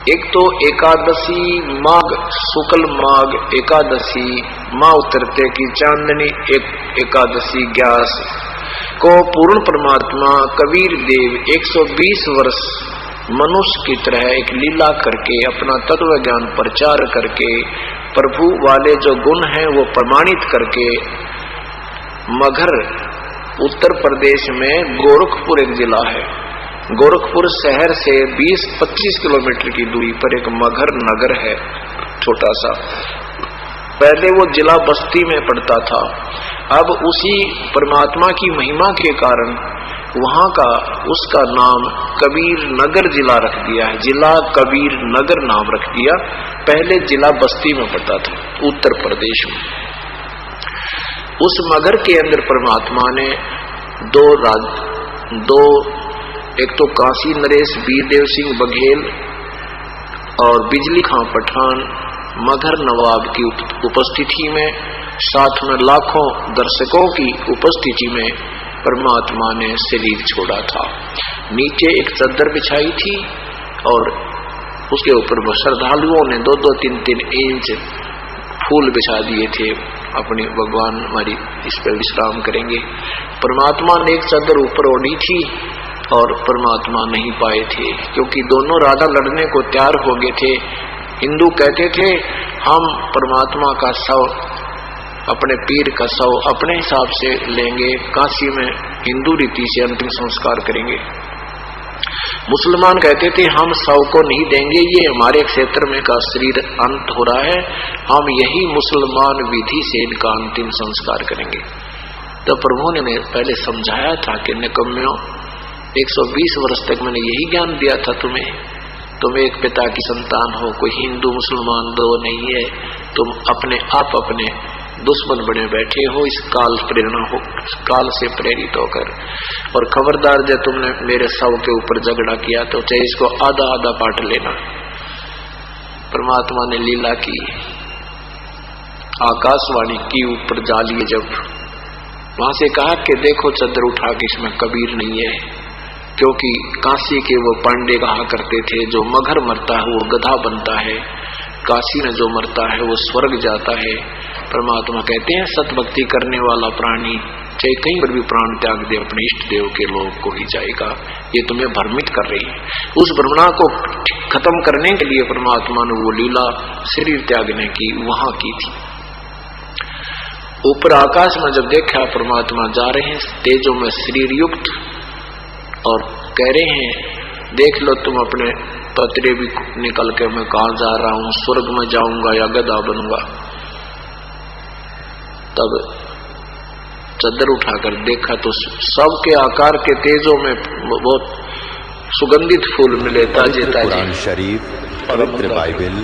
एक तो एकादशी माघ शुक्ल माघ एकादशी माँ उतरते की चांदनी एकादशी ग्यास को पूर्ण परमात्मा कबीर देव 120 वर्ष मनुष्य की तरह एक लीला करके अपना तत्व ज्ञान प्रचार करके प्रभु वाले जो गुण हैं वो प्रमाणित करके मगहर उत्तर प्रदेश में गोरखपुर एक जिला है, गोरखपुर शहर से 20-25 किलोमीटर की दूरी पर एक मगहर नगर है छोटा सा। पहले वो जिला बस्ती में पड़ता था, अब उसी परमात्मा की महिमा के कारण वहां का उसका नाम कबीर नगर जिला रख दिया है, जिला कबीर नगर नाम रख दिया। पहले जिला बस्ती में पड़ता था उत्तर प्रदेश में। उस मगहर के अंदर परमात्मा ने दो एक तो काशी नरेश वीरदेव सिंह बघेल और बिजली खां पठान मगहर नवाब की उपस्थिति में, साथ में लाखों दर्शकों की उपस्थिति में परमात्मा ने शरीर छोड़ा था। नीचे एक चादर बिछाई थी और उसके ऊपर श्रद्धालुओं ने 2-2, 3-3 इंच फूल बिछा दिए थे, अपनी भगवान हमारी इस पर विश्राम करेंगे। परमात्मा ने एक चादर ऊपर ओढ़ी थी और परमात्मा नहीं पाए थे, क्योंकि दोनों राजा लड़ने को तैयार हो गए थे। हिंदू कहते थे हम परमात्मा का शव, अपने पीर का शव अपने हिसाब से लेंगे, काशी में हिंदू रीति से अंतिम संस्कार करेंगे। मुसलमान कहते थे हम शव को नहीं देंगे, ये हमारे क्षेत्र में का शरीर अंत हो रहा है, हम यही मुसलमान विधि से इनका अंतिम संस्कार करेंगे। तो प्रभु ने पहले समझाया था कि निकम्मियों, 120 वर्ष तक मैंने यही ज्ञान दिया था तुम्हें, तुम एक पिता की संतान हो, कोई हिंदू मुसलमान दो नहीं है, तुम अपने आप अपने दुश्मन बने बैठे हो इस काल प्रेरणा हो, काल से प्रेरित होकर। और खबरदार जब तुमने मेरे शव के ऊपर झगड़ा किया तो चाहे इसको आधा आधा पाट लेना। परमात्मा ने लीला की, आकाशवाणी की ऊपर जा लिए, जब वहां से कहा कि देखो चादर उठा के इसमें कबीर नहीं है, क्योंकि काशी के वो पांडे कहा करते थे जो मगहर मरता है वो गधा बनता है, काशी में जो मरता है वो स्वर्ग जाता है। परमात्मा कहते हैं सत भक्ति करने वाला प्राणी चाहे कहीं पर भी प्राण त्याग दे अपने इष्ट देव के लोक को ही जाएगा। ये तुम्हें भ्रमित कर रही है। उस भ्रमणा को खत्म करने के लिए परमात्मा ने वो लीला शरीर त्यागने की वहां की थी। ऊपर आकाश में जब देखा परमात्मा जा रहे हैं तेजों में शरीर युक्त और कह रहे हैं देख लो तुम अपने पतरे भी निकल के मैं कहां जा रहा हूं, स्वर्ग में जाऊंगा या गधा बनूंगा। तब चादर उठाकर देखा तो सबके आकार के तेजों में बहुत सुगंधित फूल मिले, ताजे ताजे। कुरान शरीफ, पवित्र बाइबल,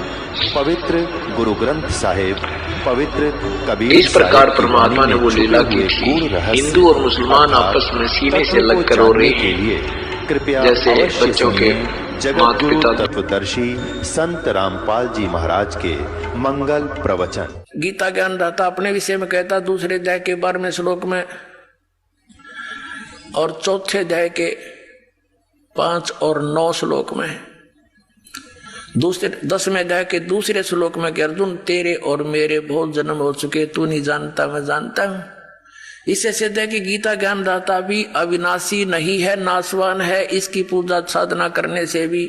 पवित्र गुरु ग्रंथ साहिब, पवित्र कबीर। इस प्रकार परमात्मा ने वो लीला की थी। हिंदू और मुसलमान आपस में सीने से लगकर रो रहे हैं, कृपया जैसे बच्चों के जगत गुरु तत्वदर्शी संत रामपाल जी महाराज के मंगल प्रवचन। गीता ज्ञानदाता अपने विषय में कहता दूसरे अध्याय के 12वें श्लोक में और चौथे अध्याय के 5 और 9 श्लोक में, दूसरे 10वें अध्याय के दूसरे श्लोक में कि अर्जुन तेरे और मेरे बहुत जन्म हो चुके, तू नहीं जानता मैं जानता हूं। इससे सिद्ध है कि गीता ज्ञानदाता भी अविनाशी नहीं है, नाशवान है। इसकी पूजा साधना करने से भी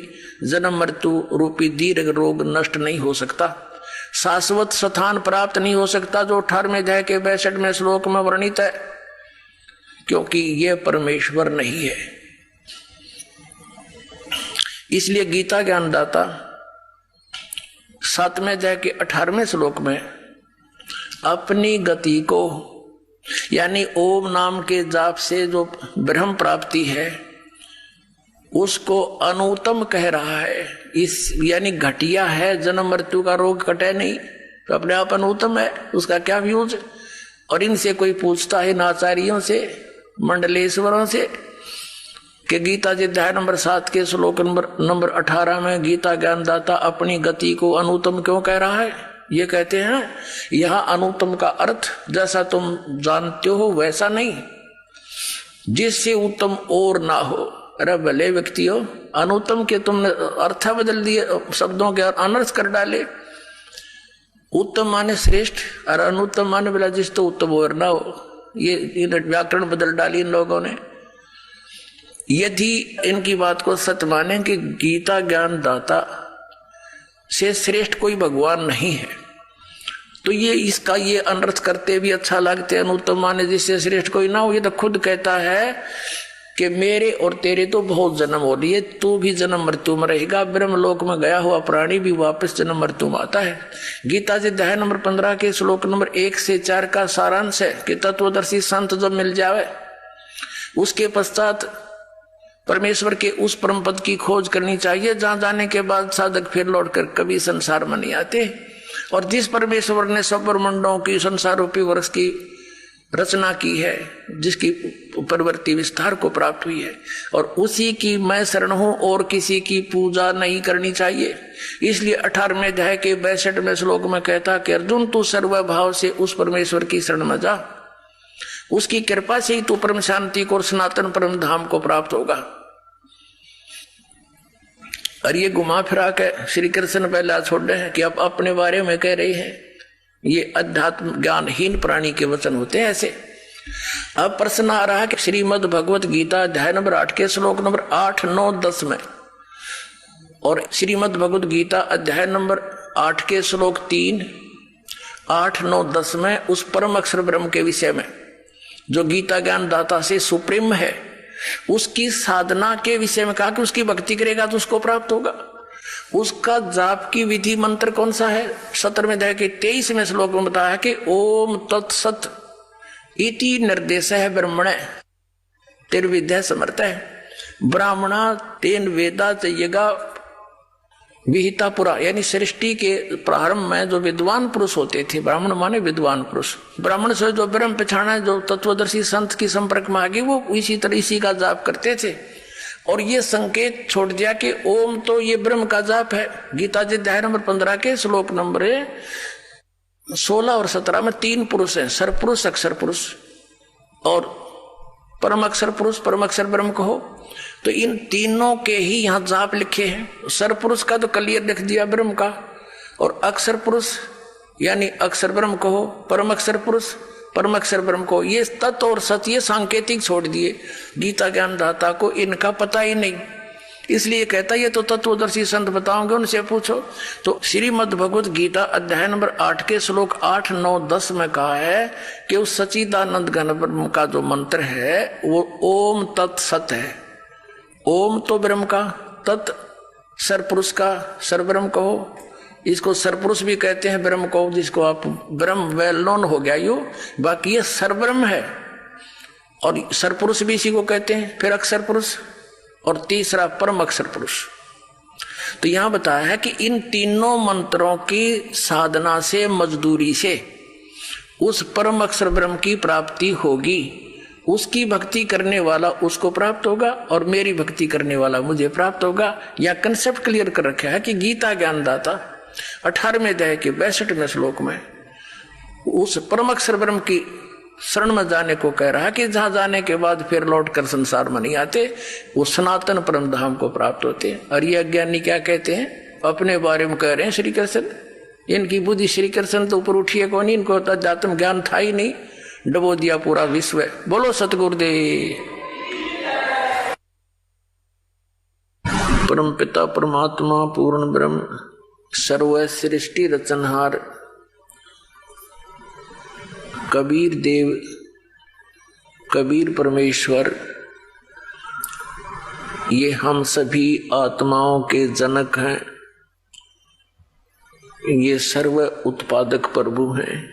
जन्म मृत्यु रूपी दीर्घ रोग नष्ट नहीं हो सकता, शाश्वत स्थान प्राप्त नहीं हो सकता, जो 18वें अध्याय के 62वें श्लोक में वर्णित है, क्योंकि यह परमेश्वर नहीं है। इसलिए गीता ज्ञानदाता 7वें अध्याय के 18वें श्लोक में अपनी गति को यानी ओम नाम के जाप से जो ब्रह्म प्राप्ति है उसको अनुत्तम कह रहा है। इस यानी घटिया है, जन्म मृत्यु का रोग कटे नहीं तो अपने आप अनुत्तम है, उसका क्या यूज। और इनसे कोई पूछता है नाचार्यों से, मंडलेश्वरों से कि गीता जी अध्याय नंबर 7 के श्लोक नंबर 18 में गीता ज्ञानदाता अपनी गति को अनुत्तम क्यों कह रहा है। ये कहते हैं यहां अनुत्तम का अर्थ जैसा तुम जानते हो वैसा नहीं, जिससे उत्तम और ना हो। अरे भले व्यक्ति हो, अनुत्तम के तुमने अर्थ बदल दिए, शब्दों के अनर्थ कर डाले। उत्तम माने श्रेष्ठ और अनुत्तम माने बोला जिस तो उत्तम और ना हो। ये व्याकरण बदल डाली इन लोगों ने। यदि इनकी बात को सत्य माने कि गीता ज्ञान दाता से श्रेष्ठ कोई भगवान नहीं है, तो ये इसका ये अनर्थ करते भी अच्छा लगते। अनुत्तम माने जिससे श्रेष्ठ कोई ना हो। ये तो खुद कहता है कि मेरे और तेरे तो बहुत जन्म हो रही है, तू भी जन्म मृत्यु में रहेगा। ब्रह्मलोक में गया हुआ प्राणी भी वापस जन्म मृत्यु में आता है। गीता जी अध्याय नंबर 15 के श्लोक नंबर 1 से 4 का सारांश है कि तत्वदर्शी संत जब मिल जावे उसके पश्चात परमेश्वर के उस परम पद की खोज करनी चाहिए जहां जाने के बाद साधक फिर लौटकर कभी संसार में नहीं आते। और जिस परमेश्वर ने सब ब्रह्मांडों की संसार रूपी वर्ष की रचना की है, जिसकी प्रवृत्ति विस्तार को प्राप्त हुई है, और उसी की मैं शरण हूं और किसी की पूजा नहीं करनी चाहिए। इसलिए 18वें अध्याय के 62वें श्लोक में कहता कि अर्जुन तू सर्वभाव से उस परमेश्वर की शरण में जा, उसकी कृपा से ही तू परम शांति को और सनातन परम धाम को प्राप्त होगा। और ये घुमा फिरा के श्री कृष्ण पहले छोड़े हैं कि अब अपने बारे में कह रही है। ये अध्यात्म ज्ञानहीन प्राणी के वचन होते हैं ऐसे। अब प्रश्न आ रहा है कि श्रीमद् भगवत गीता अध्याय नंबर 8 के श्लोक नंबर 8, 9, 10 में, और श्रीमद् भगवत गीता अध्याय नंबर 8 के श्लोक 3, 8, 9, 10 में उस परम अक्षर ब्रह्म के विषय में जो गीता ज्ञान दाता से सुप्रीम है, उसकी साधना के विषय में कहा कि उसकी भक्ति करेगा तो उसको प्राप्त होगा। उसका जाप की विधि मंत्र कौन सा है? 17वें अध्याय के 23वें श्लोक में बताया कि ओम तत्सत इति निर्देश है ब्रह्मणे तिर्विद्या समर्थ है। ब्राह्मणा तेन वेदा चाहिएगा विहिता पुरा, यानी सृष्टि के प्रारंभ में जो विद्वान पुरुष होते थे, ब्राह्मण माने विद्वान पुरुष, ब्राह्मण से जो ब्रह्म पहचाना, जो तत्वदर्शी संत की संपर्क में आ गई, वो इसी तरह इसी का जाप करते थे। और ये संकेत छोड़ दिया कि ओम तो ये ब्रह्म का जाप है। गीता जी अध्याय नंबर 15 के श्लोक नंबर 16 और 17 में 3 पुरुष हैं, सरपुरुष, अक्षर पुरुष और परम अक्षर पुरुष। परम अक्षर ब्रह्म कहो तो इन तीनों के ही यहाँ जाप लिखे हैं। सरपुरुष का तो क्लियर लिख दिया ब्रह्म का, और अक्षर पुरुष यानी अक्षर ब्रह्म कहो, परम अक्षर पुरुष परम अक्षर ब्रह्म को। ये तत्व और सत्य ये सांकेतिक छोड़ दिए। गीता ज्ञान दाता को इनका पता ही नहीं, इसलिए कहता ये तो तत्वदर्शी संत बताओगे, उनसे पूछो। तो श्रीमद् भगवत गीता अध्याय नंबर 8 के श्लोक 8, 9, 10 में कहा है कि उस सच्चिदानंद घन ब्रह्म का जो मंत्र है वो ओम तत्सत है। ओम तो ब्रह्म का, तत् सरपुरुष का, सरब्रह्म कहो, इसको सरपुरुष भी कहते हैं ब्रह्म को, जिसको आप ब्रह्म वेल नोन हो गया यो, बाकी ये सरब्रह्म है। और सरपुरुष भी इसी को कहते हैं, फिर अक्षर पुरुष और तीसरा परम अक्षर पुरुष। तो यहां बताया है कि इन तीनों मंत्रों की साधना से, मजदूरी से उस परम अक्षर ब्रह्म की प्राप्ति होगी। उसकी भक्ति करने वाला उसको प्राप्त होगा और मेरी भक्ति करने वाला मुझे प्राप्त होगा। यह कंसेप्ट क्लियर कर रखा है कि गीता ज्ञानदाता 18वें अध्याय के 62वें श्लोक में उस परम अक्षर ब्रह्म की शरण में जाने को कह रहा है कि जहां जाने के बाद फिर लौट कर संसार में नहीं आते, वो सनातन परम धाम को प्राप्त होते हैं। और ये अज्ञानी क्या कहते हैं? अपने बारे में कह रहे हैं श्री कृष्ण, इनकी बुद्धि श्री कृष्ण तो ऊपर उठी है कौन, इनको अध्यात्म ज्ञान था ही नहीं, डबो दिया पूरा विश्व। बोलो सतगुरुदेव। परम पिता परमात्मा पूर्ण ब्रह्म सर्व सृष्टि रचनहार कबीर देव, कबीर परमेश्वर, ये हम सभी आत्माओं के जनक हैं। ये सर्व उत्पादक प्रभु हैं।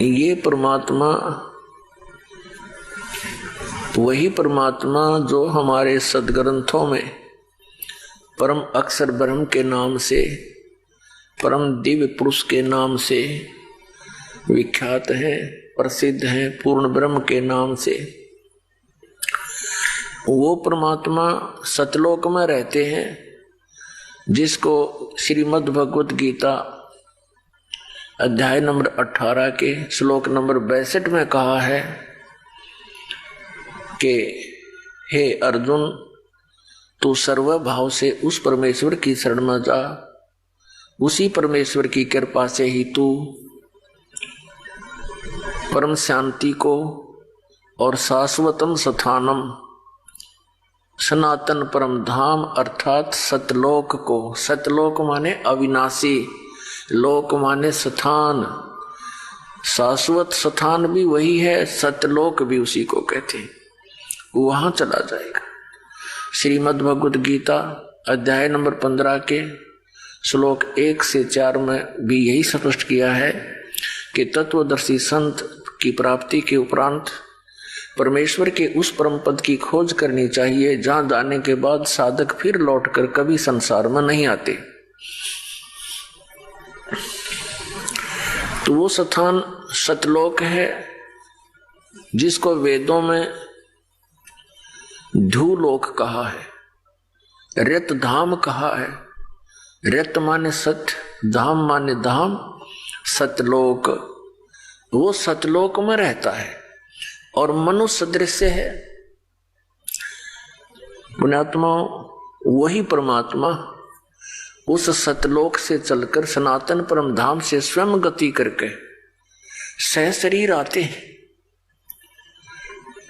ये परमात्मा वही परमात्मा जो हमारे सदग्रंथों में परम अक्षर ब्रह्म के नाम से, परम दिव्य पुरुष के नाम से विख्यात है, प्रसिद्ध है, पूर्ण ब्रह्म के नाम से। वो परमात्मा सतलोक में रहते हैं, जिसको श्रीमद् भगवत गीता अध्याय नंबर 18 के श्लोक नंबर 62 में कहा है कि हे अर्जुन, तू सर्वभाव से उस परमेश्वर की शरण में जा। उसी परमेश्वर की कृपा से ही तू परम शांति को और शाश्वतम स्थानम सनातन परम धाम अर्थात सतलोक को, सतलोक माने अविनाशी, लोक माने स्थान, शाश्वत स्थान भी वही है, सतलोक भी उसी को कहते हैं, वहां चला जाएगा। श्रीमद् भगवद गीता अध्याय नंबर 15 के श्लोक 1 से 4 में भी यही स्पष्ट किया है कि तत्वदर्शी संत की प्राप्ति के उपरांत परमेश्वर के उस परम पद की खोज करनी चाहिए जहां जाने के बाद साधक फिर लौटकर कभी संसार में नहीं आते। तो वो स्थान सतलोक है जिसको वेदों में ध्रुलोक कहा है, रत धाम कहा है। रत माने सत्य, धाम माने धाम, सतलोक, वो सतलोक में रहता है और मनुष्य दृश्य है। पुण्यात्मा, वही परमात्मा उस सतलोक से चलकर सनातन परम धाम से स्वयं गति करके सह शरीर आते हैं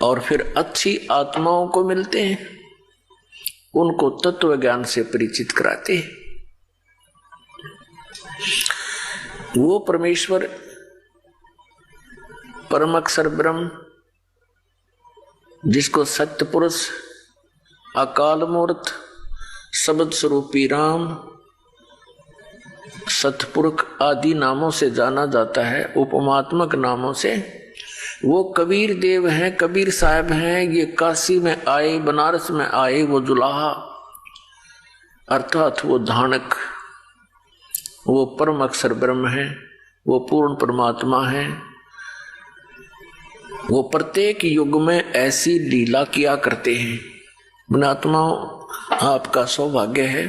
और फिर अच्छी आत्माओं को मिलते हैं, उनको तत्व ज्ञान से परिचित कराते हैं। वो परमेश्वर परम अक्षर ब्रह्म, जिसको सत्य पुरुष, अकाल मूर्त, शब्द स्वरूपी राम, सतपुरुष आदि नामों से जाना जाता है, उपमात्मक नामों से, वो कबीर देव हैं, कबीर साहब हैं। ये काशी में आए, बनारस में आए, वो जुलाहा अर्थात वो धानक, वो परम अक्षर ब्रह्म है, वो पूर्ण परमात्मा है। वो प्रत्येक युग में ऐसी लीला किया करते हैं। पुण्यात्माओं, आपका सौभाग्य है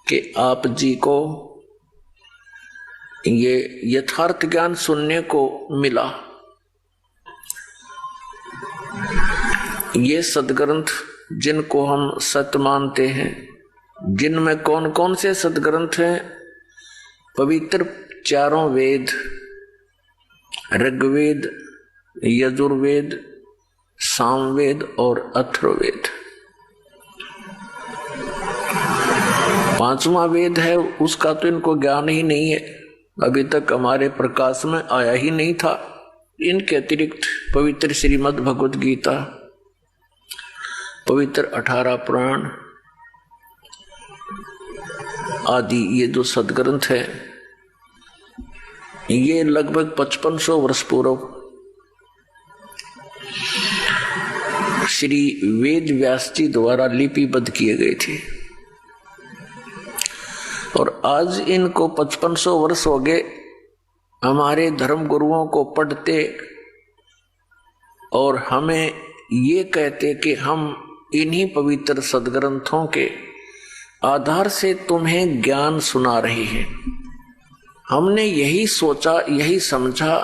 कि आप जी को ये यथार्थ ज्ञान सुनने को मिला। ये सदग्रंथ जिनको हम सत्य मानते हैं, जिनमें कौन कौन से सदग्रंथ हैं? पवित्र चारों वेद, ऋग्वेद, यजुर्वेद, सामवेद और अथर्ववेद। पांचवा वेद है, उसका तो इनको ज्ञान ही नहीं है, अभी तक हमारे प्रकाश में आया ही नहीं था। इनके अतिरिक्त पवित्र श्रीमद् भगवद गीता, पवित्र 18 पुराण आदि ये जो सदग्रंथ है, ये लगभग 5500 वर्ष पूर्व श्री वेद व्यास जी द्वारा लिपिबद्ध किए गए थे और आज इनको 5500 वर्ष हो गए हमारे धर्म गुरुओं को पढ़ते और हमें ये कहते कि हम इन्हीं पवित्र सदग्रंथों के आधार से तुम्हें ज्ञान सुना रहे हैं। हमने यही सोचा, यही समझा,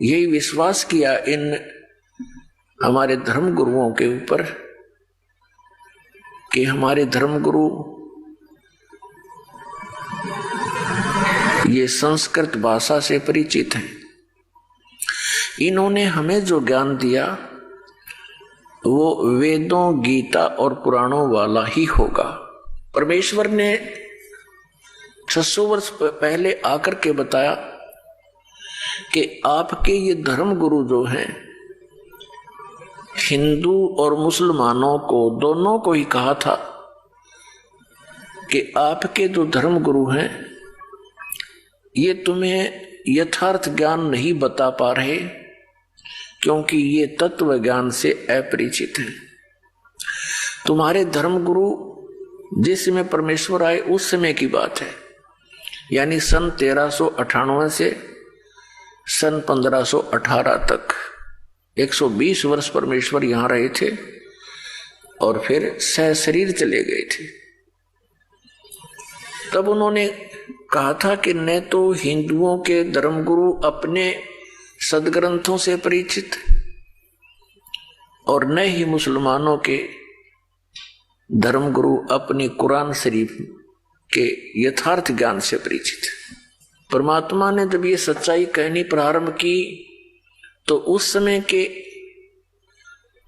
यही विश्वास किया इन हमारे धर्म गुरुओं के ऊपर कि हमारे धर्म गुरु ये संस्कृत भाषा से परिचित हैं। इन्होंने हमें जो ज्ञान दिया वो वेदों, गीता और पुराणों वाला ही होगा। परमेश्वर ने 600 वर्ष पहले आकर के बताया कि आपके ये धर्म गुरु जो हैं, हिंदू और मुसलमानों को दोनों को ही कहा था कि आपके जो धर्म गुरु हैं ये तुम्हें यथार्थ ज्ञान नहीं बता पा रहे क्योंकि ये तत्व ज्ञान से अपरिचित है। तुम्हारे धर्म गुरु जिस समय परमेश्वर आए उस समय की बात है, यानी सन 1398 से सन 1518 तक 120 वर्ष परमेश्वर यहां रहे थे और फिर सह शरीर चले गए थे। तब उन्होंने कहा था कि न तो हिंदुओं के धर्मगुरु अपने सदग्रंथों से परिचित और न ही मुसलमानों के धर्मगुरु अपनी कुरान शरीफ के यथार्थ ज्ञान से परिचित। परमात्मा ने जब ये सच्चाई कहनी प्रारंभ की तो उस समय के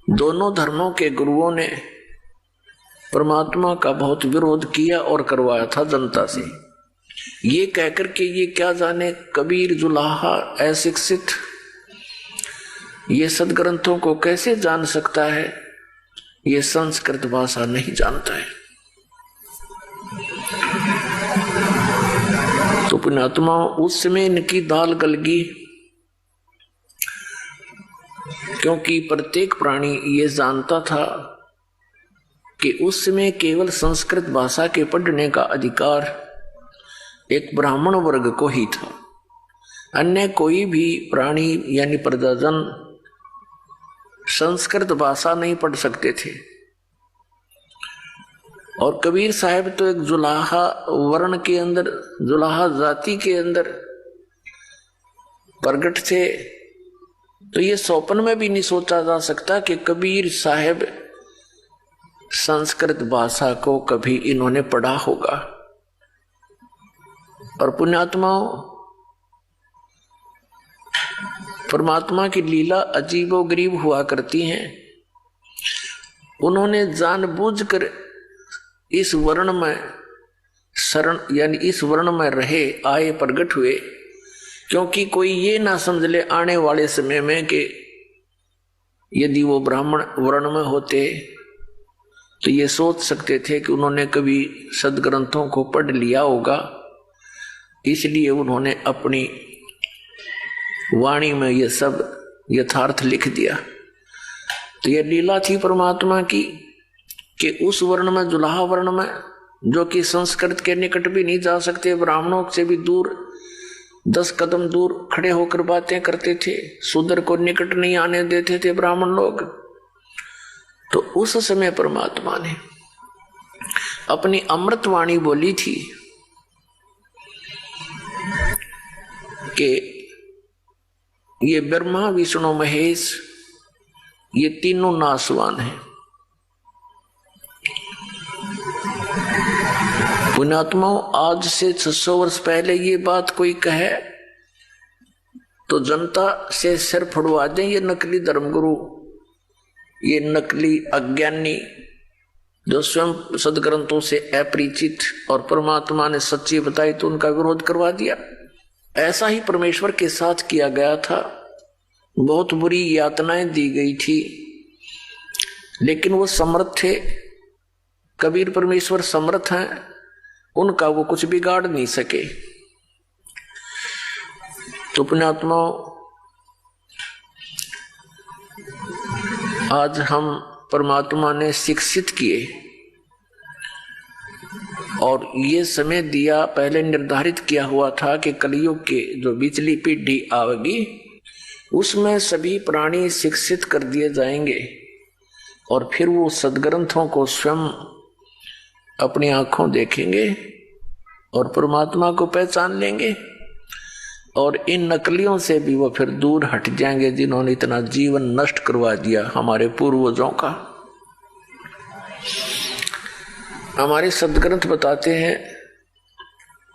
दोनों धर्मों के गुरुओं ने परमात्मा का बहुत विरोध किया और करवाया था जनता से, ये कहकर के ये क्या जाने कबीर जुलाहा अशिक्षित ये सदग्रंथों को कैसे जान सकता है, ये संस्कृत भाषा नहीं जानता है। तो पुण्यात्मा उस समय इनकी दाल गलगी, क्योंकि प्रत्येक प्राणी ये जानता था कि उस समय केवल संस्कृत भाषा के पढ़ने का अधिकार एक ब्राह्मण वर्ग को ही था। अन्य कोई भी प्राणी यानी प्रजाजन संस्कृत भाषा नहीं पढ़ सकते थे। और कबीर साहब तो एक जुलाहा वर्ण के अंदर, जुलाहा जाति के अंदर प्रकट थे, तो ये स्वप्न में भी नहीं सोचा जा सकता कि कबीर साहब संस्कृत भाषा को कभी इन्होंने पढ़ा होगा। और पुण्यात्माओं, परमात्मा की लीला अजीबोगरीब हुआ करती हैं। उन्होंने जानबूझकर इस वर्ण में शरण यानी इस वर्ण में रहे आए प्रकट हुए, क्योंकि कोई ये ना समझ ले आने वाले समय में कि यदि वो ब्राह्मण वर्ण में होते तो ये सोच सकते थे कि उन्होंने कभी सदग्रंथों को पढ़ लिया होगा, इसलिए उन्होंने अपनी वाणी में ये सब यथार्थ लिख दिया। तो ये लीला थी परमात्मा की कि उस वर्ण में, जुलाहा वर्ण में, जो कि संस्कृत के निकट भी नहीं जा सकते, ब्राह्मणों से भी दूर 10 कदम दूर खड़े होकर बातें करते थे, शूद्र को निकट नहीं आने देते थे ब्राह्मण लोग। तो उस समय परमात्मा ने अपनी अमृत वाणी बोली थी कि ये ब्रह्मा विष्णु महेश ये तीनों नासवान हैं। पुण्यात्माओं, आज से 600 वर्ष पहले ये बात कोई कहे तो जनता से सिर फुड़वा दें ये नकली धर्मगुरु, ये नकली अज्ञानी जो स्वयं सदग्रंथों से अपरिचित, और परमात्मा ने सच्ची बताई तो उनका विरोध करवा दिया। ऐसा ही परमेश्वर के साथ किया गया था। बहुत बुरी यातनाएं दी गई थी, लेकिन वो समर्थ थे। कबीर परमेश्वर समर्थ हैं, उनका वो कुछ बिगाड़ नहीं सके। तो पुण्यात्माओं, आज हम परमात्मा ने शिक्षित किए और ये समय दिया, पहले निर्धारित किया हुआ था कि कलयुग के जो बिचली पीढ़ी आवेगी उसमें सभी प्राणी शिक्षित कर दिए जाएंगे और फिर वो सदग्रंथों को स्वयं अपनी आंखों देखेंगे और परमात्मा को पहचान लेंगे, और इन नकलियों से भी वो फिर दूर हट जाएंगे जिन्होंने इतना जीवन नष्ट करवा दिया हमारे पूर्वजों का। हमारे सदग्रंथ बताते हैं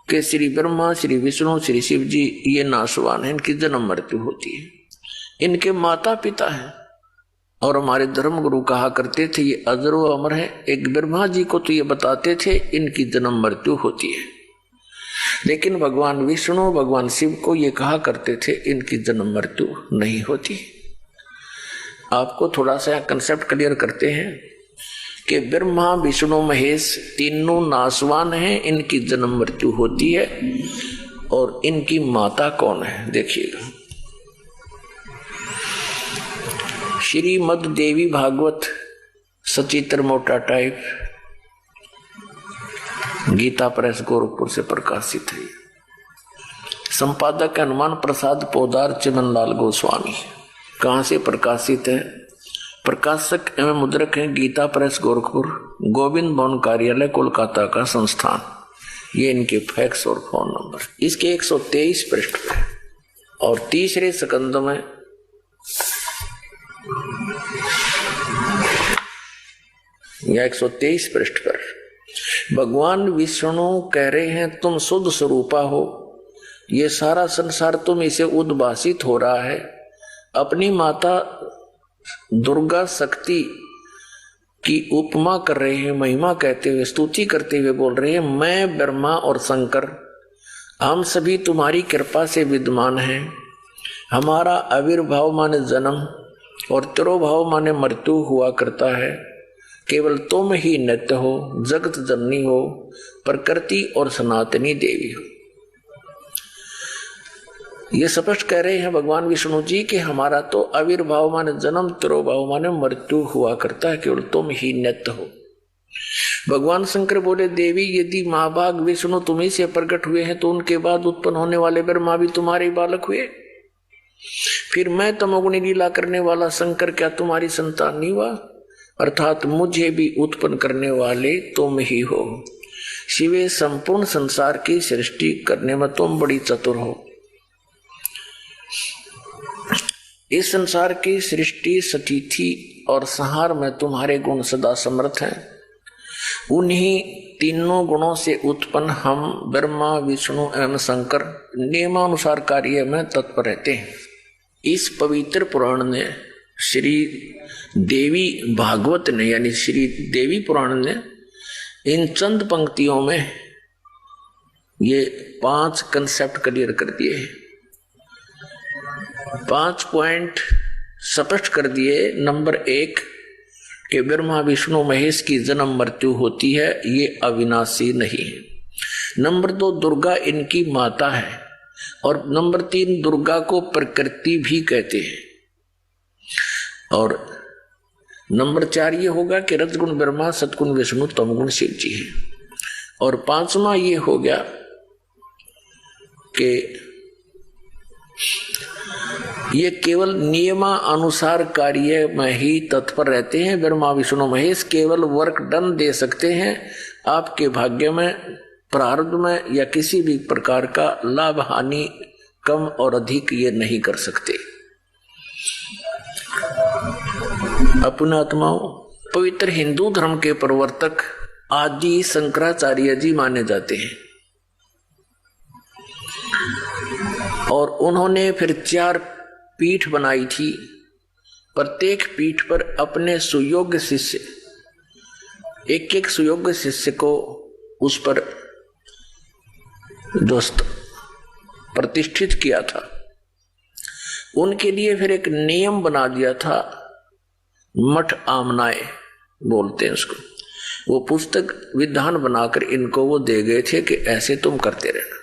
कि श्री ब्रह्मा, श्री विष्णु, श्री शिव जी ये नासवान हैं, इनकी जन्म मृत्यु होती है, इनके माता पिता हैं। और हमारे धर्मगुरु कहा करते थे ये अजर व अमर है। एक ब्रह्मा जी को तो ये बताते थे इनकी जन्म मृत्यु होती है, लेकिन भगवान विष्णु, भगवान शिव को ये कहा करते थे इनकी जन्म मृत्यु नहीं होती। आपको थोड़ा सा कंसेप्ट क्लियर करते हैं कि ब्रह्मा, विष्णु, महेश तीनों नासवान हैं, इनकी जन्म मृत्यु होती है। और इनकी माता कौन है देखिएगा, श्रीमद देवी भागवत सचित्र मोटा टाइप, गीता प्रेस गोरखपुर से प्रकाशित है। संपादक हनुमान प्रसाद पोदार चिमनलाल गोस्वामी। कहाँ से प्रकाशित है? प्रकाशक एवं मुद्रक है गीता प्रेस गोरखपुर, गोविंद भवन कार्यालय कोलकाता का संस्थान। ये इनके फैक्स और फोन नंबर। इसके 123 पृष्ठ पे और तीसरे स्कंद में या 123 पृष्ठ पर भगवान विष्णु कह रहे हैं तुम शुद्ध स्वरूपा हो, ये सारा संसार तुम इसे उद्भासित हो रहा है। अपनी माता दुर्गा शक्ति की उपमा कर रहे हैं, महिमा कहते हुए, स्तुति करते हुए बोल रहे हैं, मैं ब्रह्मा और शंकर हम सभी तुम्हारी कृपा से विद्यमान हैं। हमारा आविर्भाव माने जन्म और तिरोभाव माने मृत्यु हुआ करता है। केवल तुम ही नित्य हो, जगत जननी हो, प्रकृति और सनातनी देवी हो। ये स्पष्ट कह रहे हैं भगवान विष्णु जी कि हमारा तो आविर्भाव माने जन्म, तिरोभाव माने मृत्यु हुआ करता है, केवल तुम ही नित्य हो। भगवान शंकर बोले, देवी यदि माँ बाग विष्णु तुम्ही से प्रकट हुए हैं तो उनके बाद उत्पन्न होने वाले ब्रह्मा भी तुम्हारे बालक हुए, फिर मैं तमोगुणी लीला करने वाला शंकर क्या तुम्हारी संतान नहीं हुआ? अर्थात मुझे भी उत्पन्न करने वाले तुम ही हो। शिवे संपूर्ण संसार की सृष्टि करने में तुम बड़ी चतुर हो। इस संसार की सृष्टि, स्थिति और संहार में तुम्हारे गुण सदा समर्थ हैं। उन्हीं तीनों गुणों से उत्पन्न हम ब्रह्मा, विष्णु एवं शंकर नियमानुसार कार्य में तत्पर रहते हैं। इस पवित्र पुराण ने श्री देवी भागवत ने यानी श्री देवी पुराण ने इन चंद पंक्तियों में ये 5 कंसेप्ट क्लियर कर दिए हैं। 5 पॉइंट स्पष्ट कर दिए। नंबर 1 कि ब्रह्मा विष्णु महेश की जन्म मृत्यु होती है, ये अविनाशी नहीं है। नंबर 2 दुर्गा इनकी माता है। और नंबर 3 दुर्गा को प्रकृति भी कहते हैं। और नंबर 4 ये होगा कि रजगुण ब्रह्मा, सतगुण विष्णु, तमगुण शिव जी है। और 5वां ये हो गया कि ये केवल नियमानुसार कार्य में ही तत्पर रहते हैं। ब्रह्मा विष्णु महेश केवल वर्क डन दे सकते हैं, आपके भाग्य में, प्रारब्ध में या किसी भी प्रकार का लाभ हानि कम और अधिक ये नहीं कर सकते। अपने आत्माओं, पवित्र हिंदू धर्म के प्रवर्तक आदि शंकराचार्य जी माने जाते हैं। और उन्होंने फिर 4 पीठ बनाई थी। प्रत्येक पीठ पर अपने सुयोग्य शिष्य, एक सुयोग्य शिष्य को उस पर दोस्त प्रतिष्ठित किया था। उनके लिए फिर एक नियम बना दिया था, मठ आमनाए बोलते हैं उसको। वो पुस्तक विधान बनाकर इनको वो दे गए थे कि ऐसे तुम करते रहना।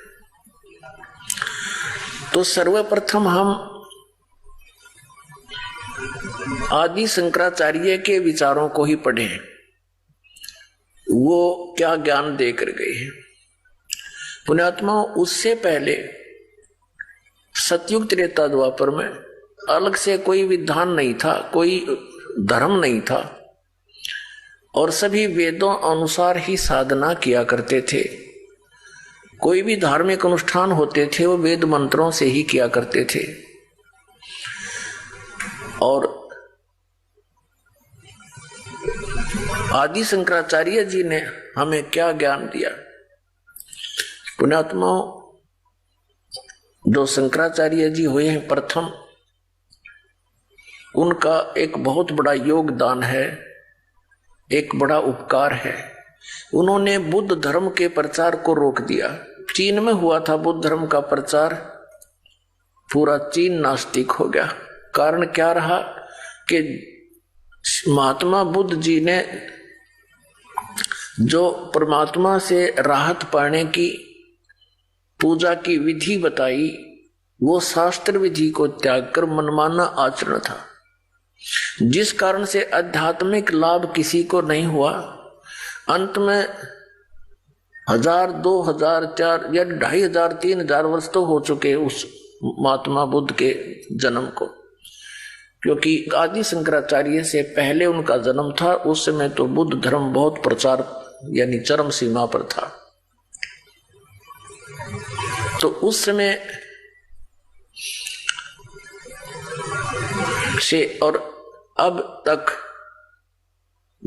तो सर्वप्रथम हम आदि शंकराचार्य के विचारों को ही पढ़ें, वो क्या ज्ञान देकर गए हैं। पुण्यात्मा, उससे पहले सतयुग त्रेता द्वापर में अलग से कोई विधान नहीं था, कोई धर्म नहीं था, और सभी वेदों अनुसार ही साधना किया करते थे। कोई भी धार्मिक अनुष्ठान होते थे वो वेद मंत्रों से ही किया करते थे। और आदि शंकराचार्य जी ने हमें क्या ज्ञान दिया। पुण्यात्माओं, जो शंकराचार्य जी हुए हैं प्रथम, उनका एक बहुत बड़ा योगदान है, एक बड़ा उपकार है। उन्होंने बुद्ध धर्म के प्रचार को रोक दिया। चीन में हुआ था बुद्ध धर्म का प्रचार, पूरा चीन नास्तिक हो गया। कारण क्या रहा कि महात्मा बुद्ध जी ने जो परमात्मा से राहत पाने की पूजा की विधि बताई, वो शास्त्र विधि को त्याग कर मनमाना आचरण था, जिस कारण से आध्यात्मिक लाभ किसी को नहीं हुआ। अंत में 1000, 2000, 4 या 2500, 3000 वर्ष तो हो चुके उस महात्मा बुद्ध के जन्म को, क्योंकि आदि शंकराचार्य से पहले उनका जन्म था। उस समय तो बुद्ध धर्म बहुत प्रचार यानी चरम सीमा पर था। तो उस समय से और अब तक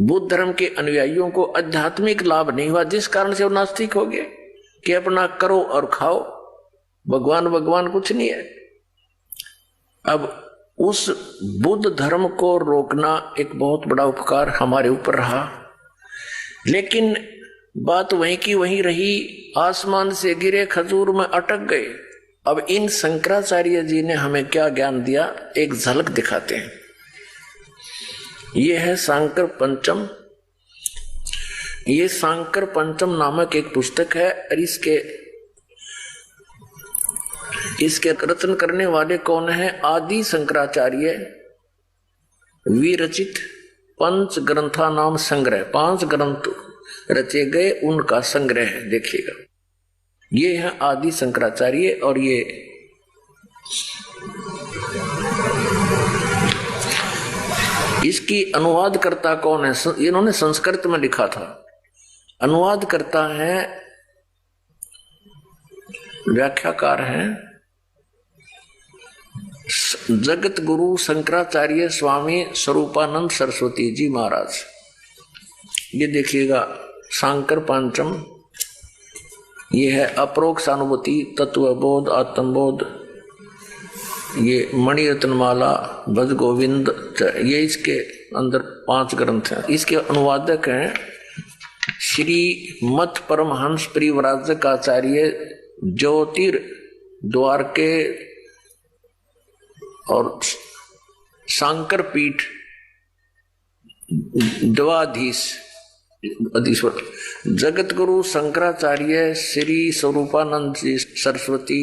बुद्ध धर्म के अनुयायियों को आध्यात्मिक लाभ नहीं हुआ, जिस कारण से वो नास्तिक हो गए कि अपना करो और खाओ, भगवान भगवान कुछ नहीं है। अब उस बुद्ध धर्म को रोकना एक बहुत बड़ा उपकार हमारे ऊपर रहा, लेकिन बात वहीं की वहीं रही, आसमान से गिरे खजूर में अटक गए। अब इन शंकराचार्य जी ने हमें क्या ज्ञान दिया, एक झलक दिखाते हैं। ये है सांकर पंचम। ये सांकर पंचम नामक एक पुस्तक है, और इसके रचन करने वाले कौन है? आदि शंकराचार्य विरचित पंच ग्रंथा नाम संग्रह, 5 ग्रंथ रचे गए, उनका संग्रह है। देखिएगा, ये है आदि शंकराचार्य, और ये इसकी अनुवादकर्ता कौन है? इन्होंने संस्कृत में लिखा था। अनुवाद करता है, व्याख्याकार हैं जगत गुरु शंकराचार्य स्वामी स्वरूपानंद सरस्वती जी महाराज। ये देखिएगा, सांकर पंचम, ये है अपरोक्ष अनुभूति, तत्वबोध, आत्मबोध, ये मणिरत्नमाला, भज गोविंद, ये इसके अंदर 5 ग्रंथ हैं। इसके अनुवादक हैं श्री मत परमहंस परिव्राजक आचार्य ज्योतिर्द्वारके और सांकर पीठ द्वाधीश्वर जगत गुरु शंकराचार्य श्री स्वरूपानंद जी सरस्वती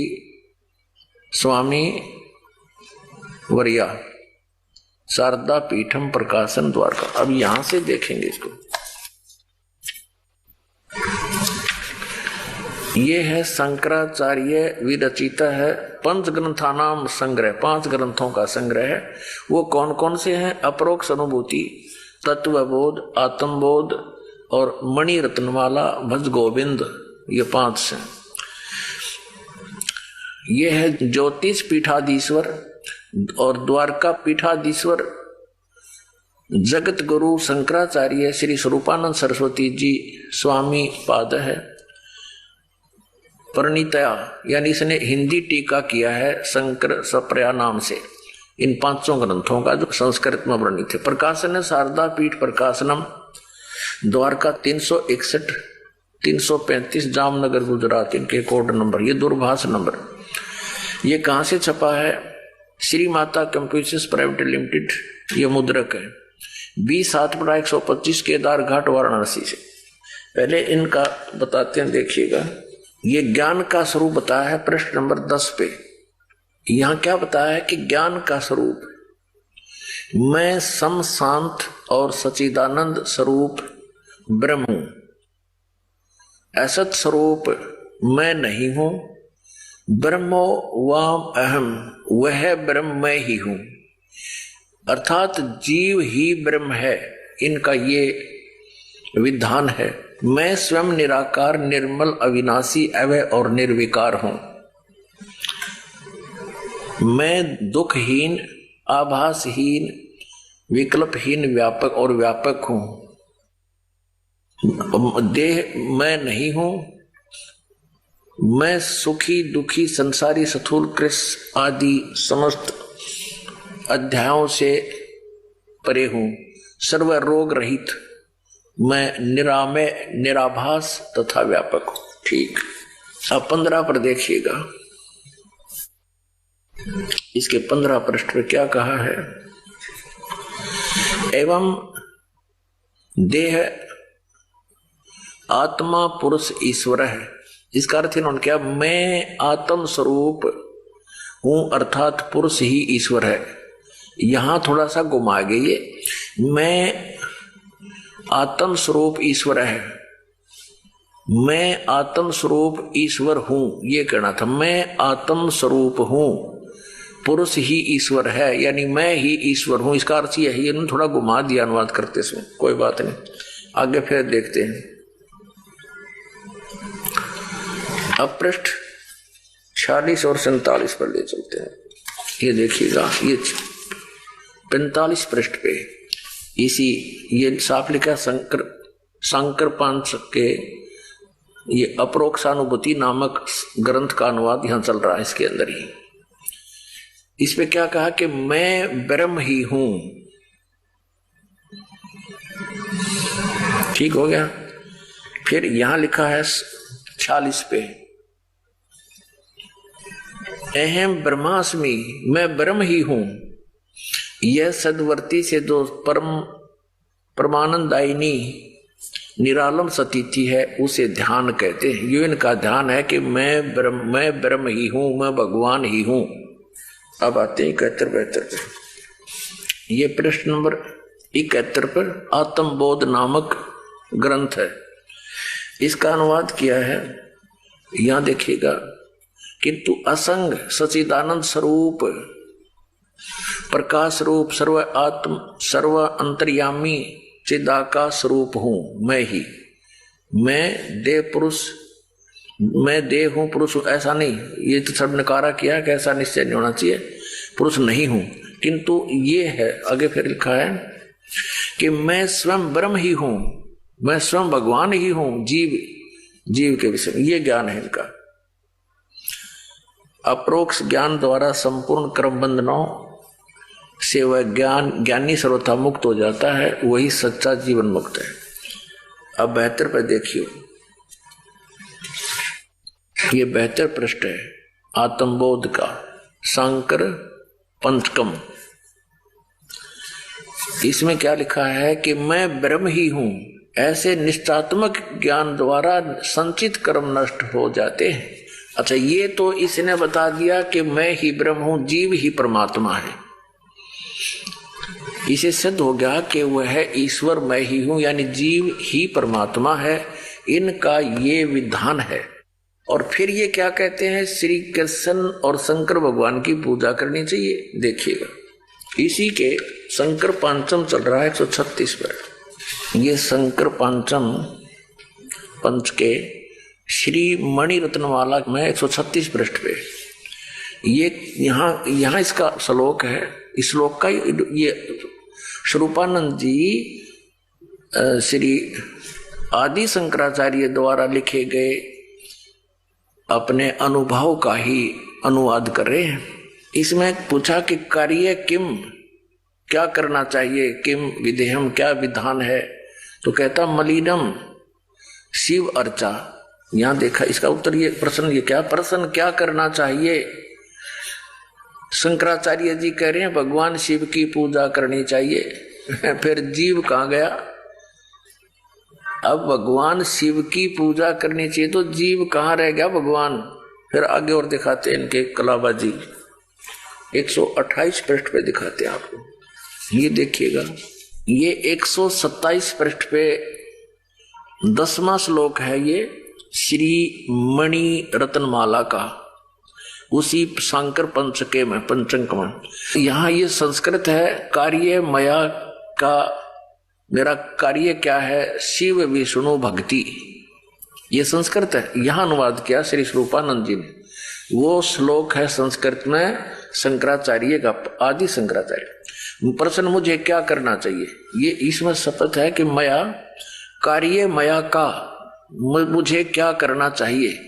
स्वामी वर्या, शारदा पीठम प्रकाशन द्वारका। अब यहां से देखेंगे इसको। ये है शंकराचार्य विरचिता है, पंच ग्रंथानाम संग्रह, 5 ग्रंथों का संग्रह है। वो कौन कौन से हैं? अपरोक्ष अनुभूति, तत्वबोध, आत्मबोध और मणिरत्नमाला, भज गोविंद, ये 5 हैं। ये है ज्योतिष पीठाधीश्वर और द्वारका पीठाधीश्वर जगत गुरु शंकराचार्य श्री स्वरूपानंद सरस्वती जी स्वामी पाद है। परिणीतया, यानी इसने हिंदी टीका किया है शंकर सप्रया नाम से, इन 5 ग्रंथों का जो संस्कृत में वर्णित है। प्रकाशन है शारदा पीठ प्रकाशनम, द्वारका 361 335 जामनगर गुजरात, इनके कोड नंबर, ये दूरभाष नंबर। ये कहां से छपा है? Shri Mata computers private limited, ये मुद्रक है, 20/7/125 केदार घाट वाराणसी से। पहले इनका बताते हैं, देखिएगा। ये ज्ञान का स्वरूप बताया है पृष्ठ नंबर 10 पे। यहां क्या बताया है कि ज्ञान का स्वरूप, मैं सम शांत और सच्चिदानंद स्वरूप ब्रह्म हूं, असत स्वरूप मैं नहीं हूं, ब्रह्मो वाम अहम, वह ब्रह्म मैं ही हूं, अर्थात जीव ही ब्रह्म है, इनका ये विधान है। मैं स्वयं निराकार, निर्मल, अविनाशी, अवय और निर्विकार हूं। मैं दुखहीन, आभासहीन, विकल्पहीन, व्यापक और व्यापक हूं। देह मैं नहीं हूं। मैं सुखी, दुखी, संसारी, स्थूल, कृष्ण आदि समस्त अध्यायों से परे हूं। सर्व रोग रहित मैं निरामय, निराभास तथा व्यापक हूं। ठीक। अब 15 पर देखिएगा, इसके 15 पृष्ठ पर क्या कहा है? एवं देह आत्मा पुरुष ईश्वर है। इसका अर्थ इन्होंने क्या? मैं आत्म स्वरूप हूं, अर्थात पुरुष ही ईश्वर है। यहां थोड़ा सा घुमा गई ये, मैं आत्म स्वरूप ईश्वर है, मैं आत्म स्वरूप ईश्वर हूं, ये कहना था। मैं आत्म स्वरूप हूं, पुरुष ही ईश्वर है, यानी मैं ही ईश्वर हूं। इसका अर्थ यही है। इन्होंने थोड़ा घुमा दिया अनुवाद करते समय, कोई बात नहीं, आगे फिर देखते हैं। अब पृष्ठ 46 और 47 पर ले चलते हैं। ये देखिएगा, ये 45 पृष्ठ पे इसी ये साफ लिखा शंकर पंच के ये अपरोक्षानुभूति नामक ग्रंथ का अनुवाद यहां चल रहा है, इसके अंदर ही। इस पे क्या कहा कि मैं ब्रह्म ही हूं। ठीक हो गया। फिर यहां लिखा है 46 पे, अहम ब्रह्मास्मि, मैं ब्रह्म ही हूं। यह सदवर्ती से जो परमानंदायिनी निरालम सतीथि है उसे ध्यान कहते हैं। ये इनका ध्यान है कि मैं ब्रह्म ही हूं, मैं भगवान ही हूं। अब आते हैं 71-72 पे। ये प्रश्न नंबर 71 पर आत्मबोध नामक ग्रंथ है, इसका अनुवाद किया है। यहां देखिएगा, किंतु असंग सचिदानंद स्वरूप प्रकाश रूप सर्व अंतर्यामी चिदाकाश स्वरूप हूं मैं ही। मैं देह हूं, पुरुष हूं, ऐसा नहीं। ये तो सब नकारा किया कि ऐसा निश्चय नहीं होना चाहिए, पुरुष नहीं हूं। किंतु ये है, आगे फिर लिखा है कि मैं स्वयं ब्रह्म ही हूं, मैं स्वयं भगवान ही हूं, जीव के विषय में ये ज्ञान है इनका। अप्रोक्ष ज्ञान द्वारा संपूर्ण कर्म बंधनों से वह ज्ञानी सर्वथा मुक्त हो जाता है, वही सच्चा जीवन मुक्त है। अब 72 पर देखिए, ये 72 पृष्ठ है आत्मबोध का, शंकर पंचकम। इसमें क्या लिखा है कि मैं ब्रह्म ही हूं, ऐसे निष्ठात्मक ज्ञान द्वारा संचित कर्म नष्ट हो जाते हैं। अच्छा, ये तो इसने बता दिया कि मैं ही ब्रह्म हूं, जीव ही परमात्मा है। इसे सिद्ध हो गया कि वह ईश्वर मैं ही हूं, यानी जीव ही परमात्मा है। इनका ये विधान है। और फिर ये क्या कहते हैं, श्री कृष्ण और शंकर भगवान की पूजा करनी चाहिए। देखिएगा, इसी के शंकर पांचम चल रहा है 136 पर। ये शंकर पांचम पंच के श्री मणि रत्नमाला में 136 पृष्ठ पे ये यहाँ इसका श्लोक है। इस श्लोक का ये स्वरूपानंद जी श्री आदि शंकराचार्य द्वारा लिखे गए अपने अनुभव का ही अनुवाद कर रहे हैं। इसमें पूछा कि कार्य किम, क्या करना चाहिए, किम विधेयम, क्या विधान है, तो कहता मलिनम शिव अर्चा। यहां देखा इसका उत्तर, ये प्रश्न, ये क्या प्रश्न, क्या करना चाहिए। शंकराचार्य जी कह रहे हैं भगवान शिव की पूजा करनी चाहिए। फिर जीव कहां गया। अब भगवान शिव की पूजा करनी चाहिए तो जीव कहां रह गया भगवान। फिर आगे और दिखाते हैं इनके कलाबाजी, 128 पृष्ठ पे दिखाते हैं आपको। ये देखिएगा, ये 127 पृष्ठ पे 10वां श्लोक है, ये श्री मणि रत्नमाला का, उसी शंकर पंचके में, पंचंक में। यहां ये संस्कृत है, कार्य मया का, मेरा कार्य क्या है, शिव विष्णु भक्ति, ये संस्कृत है। यहां अनुवाद किया श्री स्वरूपानंद जी ने। वो श्लोक है संस्कृत में शंकराचार्य का, आदि शंकराचार्य। प्रश्न मुझे क्या करना चाहिए, ये इसमें शपथ है कि मया कार्य मया का, मुझे क्या करना चाहिए।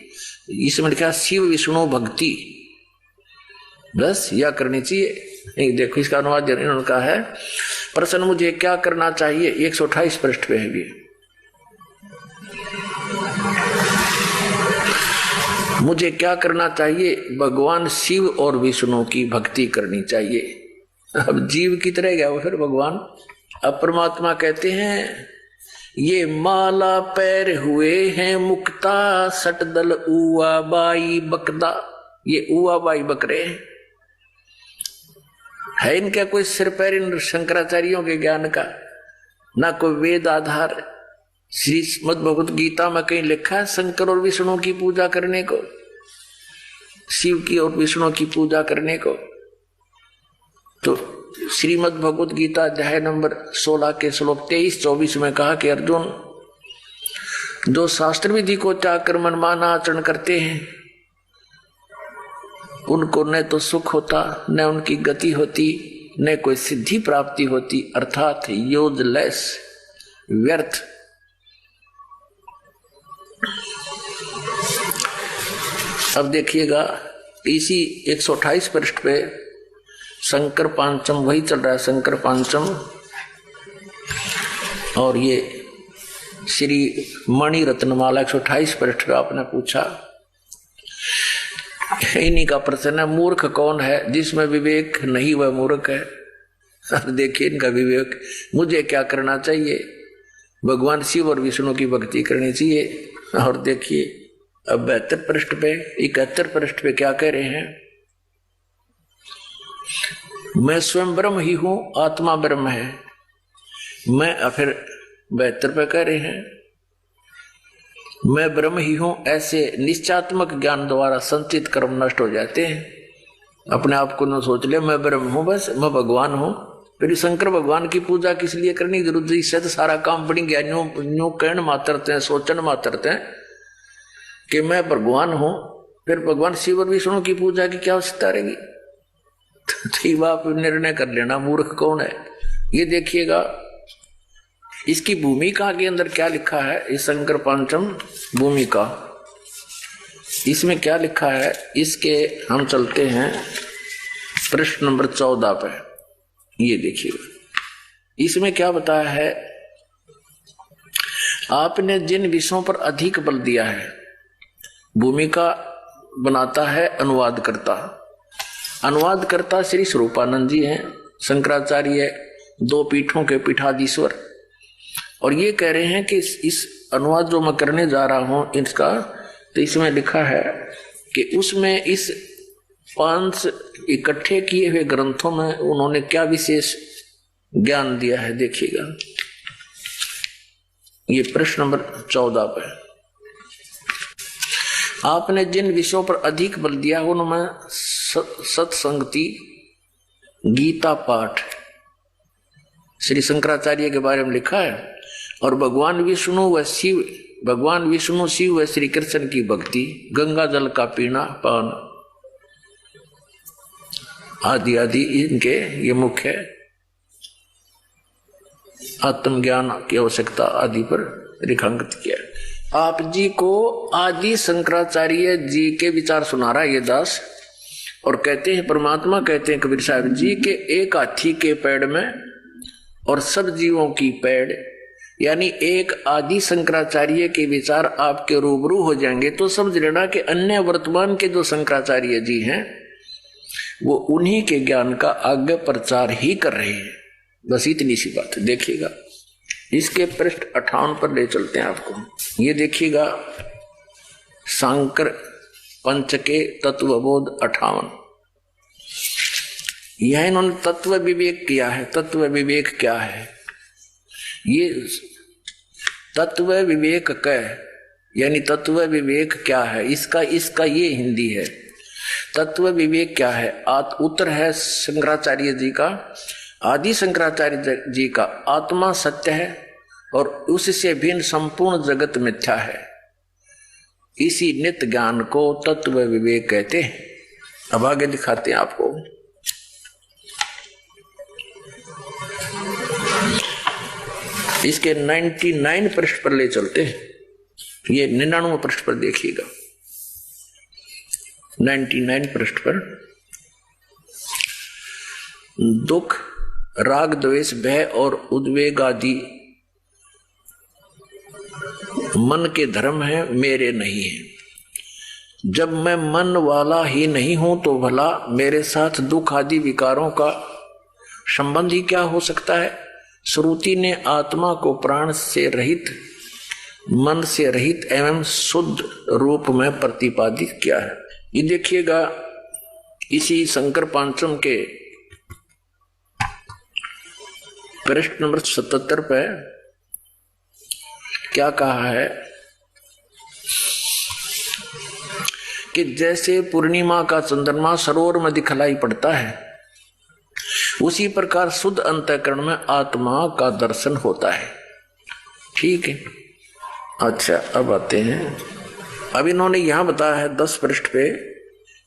इसमें लिखा शिव विष्णु भक्ति, बस यह करनी चाहिए। देखो इसका अनुवाद इन्होंने कहा है, प्रश्न मुझे क्या करना चाहिए, 128 पृष्ठ पे है ये। मुझे क्या करना चाहिए, भगवान शिव और विष्णु की भक्ति करनी चाहिए। अब जीव की तरह गया वो फिर भगवान। अब परमात्मा कहते हैं ये माला पैर हुए हैं मुक्ता, सटदल उआ बाई बकदा। ये उआ बाई बकरे है इनका कोई सिर पैर इन शंकराचार्यों के ज्ञान का, ना कोई वेद आधार। श्रीमद् भगवत गीता में कहीं लिखा है शंकर और विष्णु की पूजा करने को, शिव की और विष्णु की पूजा करने को। तो श्रीमद् भगवत गीता अध्याय नंबर 16 के श्लोक 23-24 में कहा कि अर्जुन, जो शास्त्र विधि को त्याग कर मनमाना आचरण करते हैं उनको न तो सुख होता न उनकी गति होती न कोई सिद्धि प्राप्ति होती, अर्थात यूजलेस, व्यर्थ। अब देखिएगा इसी 128 पृष्ठ पे शंकर पांचम वही चल रहा है, शंकर पांचम। और ये श्री मणि रत्नमाला 128 पृष्ठ पे आपने पूछा, इन्हीं का प्रश्न है, मूर्ख कौन है? जिसमें विवेक नहीं वह मूर्ख है। अब देखिए इनका विवेक, मुझे क्या करना चाहिए? भगवान शिव और विष्णु की भक्ति करनी चाहिए। और देखिए अब 72 पृष्ठ पे 71 पृष्ठ पे क्या कह रहे हैं, मैं स्वयं ब्रह्म ही हूं, आत्मा ब्रह्म है। मैं फिर 72 पे कह रहे हैं, मैं ब्रह्म ही हूं, ऐसे निश्चयात्मक ज्ञान द्वारा संचित कर्म नष्ट हो जाते हैं। अपने आप को न सोच ले मैं ब्रह्म हूं, बस मैं भगवान हूं। फिर शंकर भगवान की पूजा किस लिए करनी जरूरत? इससे तो सारा काम बड़ी ज्ञानियों कहण मात्रते हैं, सोचन मात्रते हैं कि मैं भगवान हूं। फिर भगवान शिव और विष्णु की पूजा की क्या आवश्यकता रहेगी? तो आप निर्णय कर लेना मूर्ख कौन है। ये देखिएगा इसकी भूमिका के अंदर क्या लिखा है, इस शंकर पांचम भूमिका, इसमें क्या लिखा है, इसके हम चलते हैं प्रश्न नंबर 14 पे। ये देखिएगा इसमें क्या बताया है, आपने जिन विषयों पर अधिक बल दिया है, भूमिका बनाता है अनुवादकर्ता। अनुवादकर्ता श्री स्वरूपानंद जी हैं, शंकराचार्य 2 पीठों के पीठाधीश्वर। और ये कह रहे हैं कि इस अनुवाद जो मैं करने जा रहा हूं इसका, तो इसमें लिखा है कि उसमें इस 5 इकट्ठे किए हुए ग्रंथों में उन्होंने क्या विशेष ज्ञान दिया है। देखिएगा ये प्रश्न नंबर 14 पे, आपने जिन विषयों पर अधिक बल दिया उनमें सत्संगति, गीता पाठ, श्री शंकराचार्य के बारे में लिखा है। और भगवान विष्णु शिव व श्री कृष्ण की भक्ति, गंगा जल का पीना पान आदि आदि इनके ये मुख्य आत्मज्ञान की आवश्यकता आदि पर रेखांकित किया। आप जी को आदि शंकराचार्य जी के विचार सुना रहा है ये दास, और कहते हैं परमात्मा कहते हैं कबीर साहब जी के एक हाथी के पैड़ में और सब जीवों की पैड़, यानी एक आदि शंकराचार्य के विचार आपके रूबरू हो जाएंगे तो समझ लेना कि अन्य वर्तमान के जो शंकराचार्य जी हैं वो उन्हीं के ज्ञान का आगे प्रचार ही कर रहे हैं। बस इतनी सी बात है। देखिएगा इसके पृष्ठ 58 पर ले चलते हैं आपको। ये देखिएगा शंकर पंच के तत्वबोध 58, यह इन्होंने तत्व विवेक किया है। तत्व विवेक क्या है? ये तत्व विवेक यानी तत्व विवेक क्या है, इसका ये हिंदी है। तत्व विवेक क्या है? उत्तर है शंकराचार्य जी का, आदि शंकराचार्य जी का, आत्मा सत्य है और उससे भिन्न संपूर्ण जगत मिथ्या है। इसी नित्य ज्ञान को तत्व विवेक कहते हैं। अब आगे दिखाते हैं आपको। इसके 99 पृष्ठ पर ले चलते हैं। ये 99 पृष्ठ पर देखिएगा, 99 पृष्ठ पर दुख, राग, द्वेष, भय और उद्वेग आदि मन के धर्म है, मेरे नहीं है। जब मैं मन वाला ही नहीं हूं तो भला मेरे साथ दुख आदि विकारों का संबंध ही क्या हो सकता है? श्रुति ने आत्मा को प्राण से रहित, मन से रहित एवं शुद्ध रूप में प्रतिपादित किया है। ये देखिएगा इसी शंकर पांचम के पृष्ठ नंबर 77 पे क्या कहा है कि जैसे पूर्णिमा का चंद्रमा सरोवर में दिखलाई पड़ता है, उसी प्रकार शुद्ध अंतःकरण में आत्मा का दर्शन होता है। ठीक है, अच्छा अब आते हैं। अब इन्होंने यहां बताया है 10 पृष्ठ पे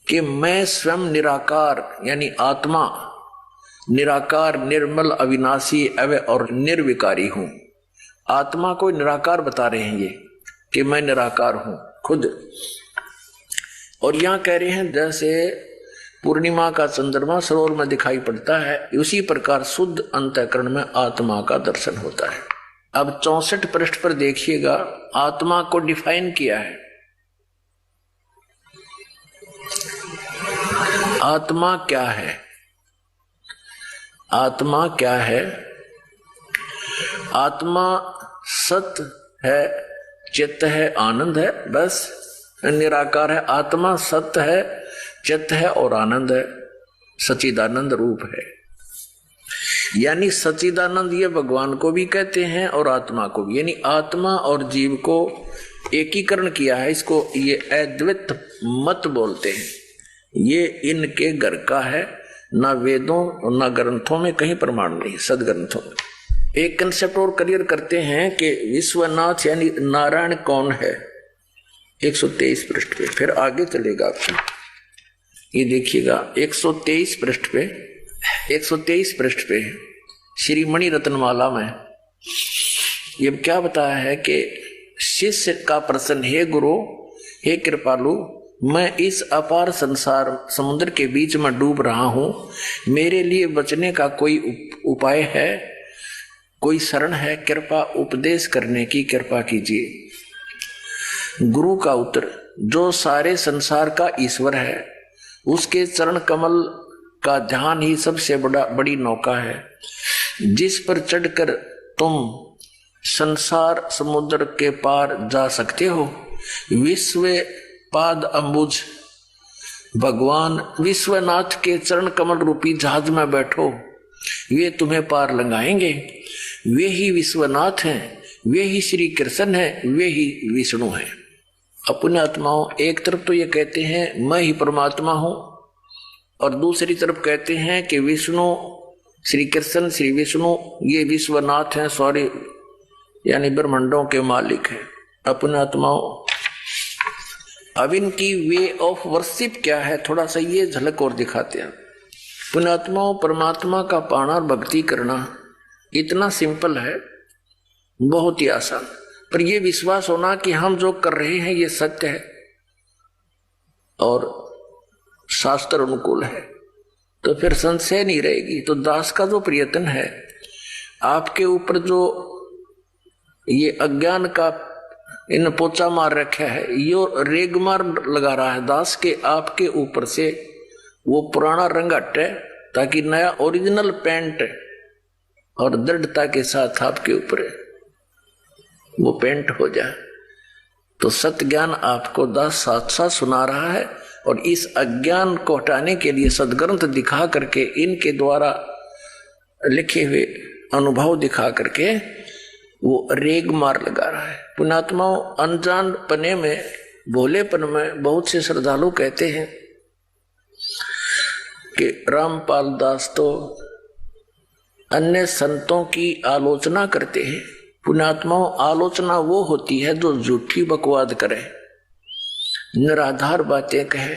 कि मैं स्वयं निराकार यानी आत्मा निराकार, निर्मल, अविनाशी, अव्यय और निर्विकारी हूं। आत्मा को निराकार बता रहे हैं ये कि मैं निराकार हूं खुद। और यहां कह रहे हैं जैसे पूर्णिमा का चंद्रमा सरोवर में दिखाई पड़ता है, उसी प्रकार शुद्ध अंतःकरण में आत्मा का दर्शन होता है। अब 64 पृष्ठ पर देखिएगा, आत्मा को डिफाइन किया है। आत्मा क्या है? आत्मा क्या है? आत्मा सत्य है, चित्त है, आनंद है, बस निराकार है। आत्मा सत्य है, चित्त है और आनंद है, सच्चिदानंद रूप है। यानी सच्चिदानंद ये भगवान को भी कहते हैं और आत्मा को भी, यानी आत्मा और जीव को एकीकरण किया है। इसको ये अद्वैत मत बोलते हैं। ये इनके घर का है, ना वेदों और ना ग्रंथों में कहीं प्रमाण नहीं, सदग्रंथों में। एक कंसेप्ट और क्लियर करते हैं कि विश्वनाथ यानी नारायण कौन है, 123 पृष्ठ पे, फिर आगे चलेगा आपको। ये देखिएगा 123 पृष्ठ पे, 123 पृष्ठ पे श्री मणि रत्नमाला में ये क्या बताया है कि शिष्य का प्रश्न, हे गुरु, हे कृपालु, मैं इस अपार संसार समुद्र के बीच में डूब रहा हूं, मेरे लिए बचने का कोई उपाय है, कोई शरण है? कृपा उपदेश करने की कृपा कीजिए। गुरु का उत्तर, जो सारे संसार का ईश्वर है, उसके चरण कमल का ध्यान ही सबसे बड़ी नौका है, जिस पर चढ़कर तुम संसार समुद्र के पार जा सकते हो। विश्व पाद अंबुज भगवान विश्वनाथ के चरण कमल रूपी जहाज में बैठो, वे तुम्हें पार लगाएंगे। वे ही विश्वनाथ हैं, वे ही श्री कृष्ण हैं, वे ही विष्णु हैं। अपने आत्माओं, एक तरफ तो ये कहते हैं मैं ही परमात्मा हूं, और दूसरी तरफ कहते हैं कि विष्णु, श्री कृष्ण, श्री विष्णु ये विश्वनाथ हैं, सॉरी यानी ब्रह्मांडों के मालिक हैं। अपने आत्माओं, अब इनकी वे ऑफ वर्शिप क्या है, थोड़ा सा ये झलक और दिखाते हैं। पुण्यात्माओं, परमात्मा का पाना और भक्ति करना इतना सिंपल है, बहुत ही आसान, पर यह विश्वास होना कि हम जो कर रहे हैं ये सत्य है और शास्त्र अनुकूल है, तो फिर संशय नहीं रहेगी। तो दास का जो प्रयत्न है, आपके ऊपर जो ये अज्ञान का इन पोचा मार रखा है, यो रेगमार लगा रहा है दास के आपके ऊपर से, वो पुराना रंग हटे ताकि नया ओरिजिनल पेंट और दृढ़ता के साथ आपके ऊपर वो पेंट हो जाए। तो सत्य ज्ञान आपको दास साथ साथ सुना रहा है, और इस अज्ञान को हटाने के लिए सदग्रंथ दिखा करके, इनके द्वारा लिखे हुए अनुभव दिखा करके वो रेग मार लगा रहा है। पुण्यात्माओं, अनजान पने में, भोलेपन में बहुत से श्रद्धालु कहते हैं कि रामपाल दास तो अन्य संतों की आलोचना करते हैं। पुण्यात्माओं, आलोचना वो होती है जो झूठी बकवाद करे, निराधार बातें कहे।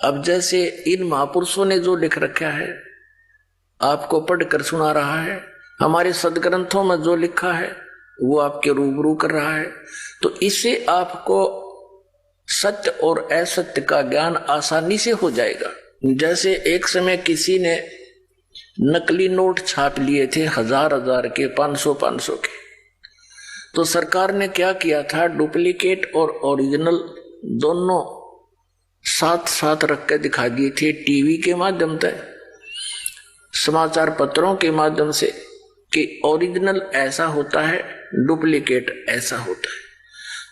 अब जैसे इन महापुरुषों ने जो लिख रखा है आपको पढ़कर सुना रहा है, हमारे सदग्रंथों में जो लिखा है वो आपके रूबरू कर रहा है, तो इससे आपको सत्य और असत्य का ज्ञान आसानी से हो जाएगा। जैसे एक समय किसी ने नकली नोट छाप लिए थे, हजार के, 500 के, तो सरकार ने क्या किया था, डुप्लीकेट और ओरिजिनल दोनों साथ साथ रख के दिखा दिए थे, टीवी के माध्यम से, समाचार पत्रों के माध्यम से, कि ओरिजिनल ऐसा होता है, डुप्लीकेट ऐसा होता है।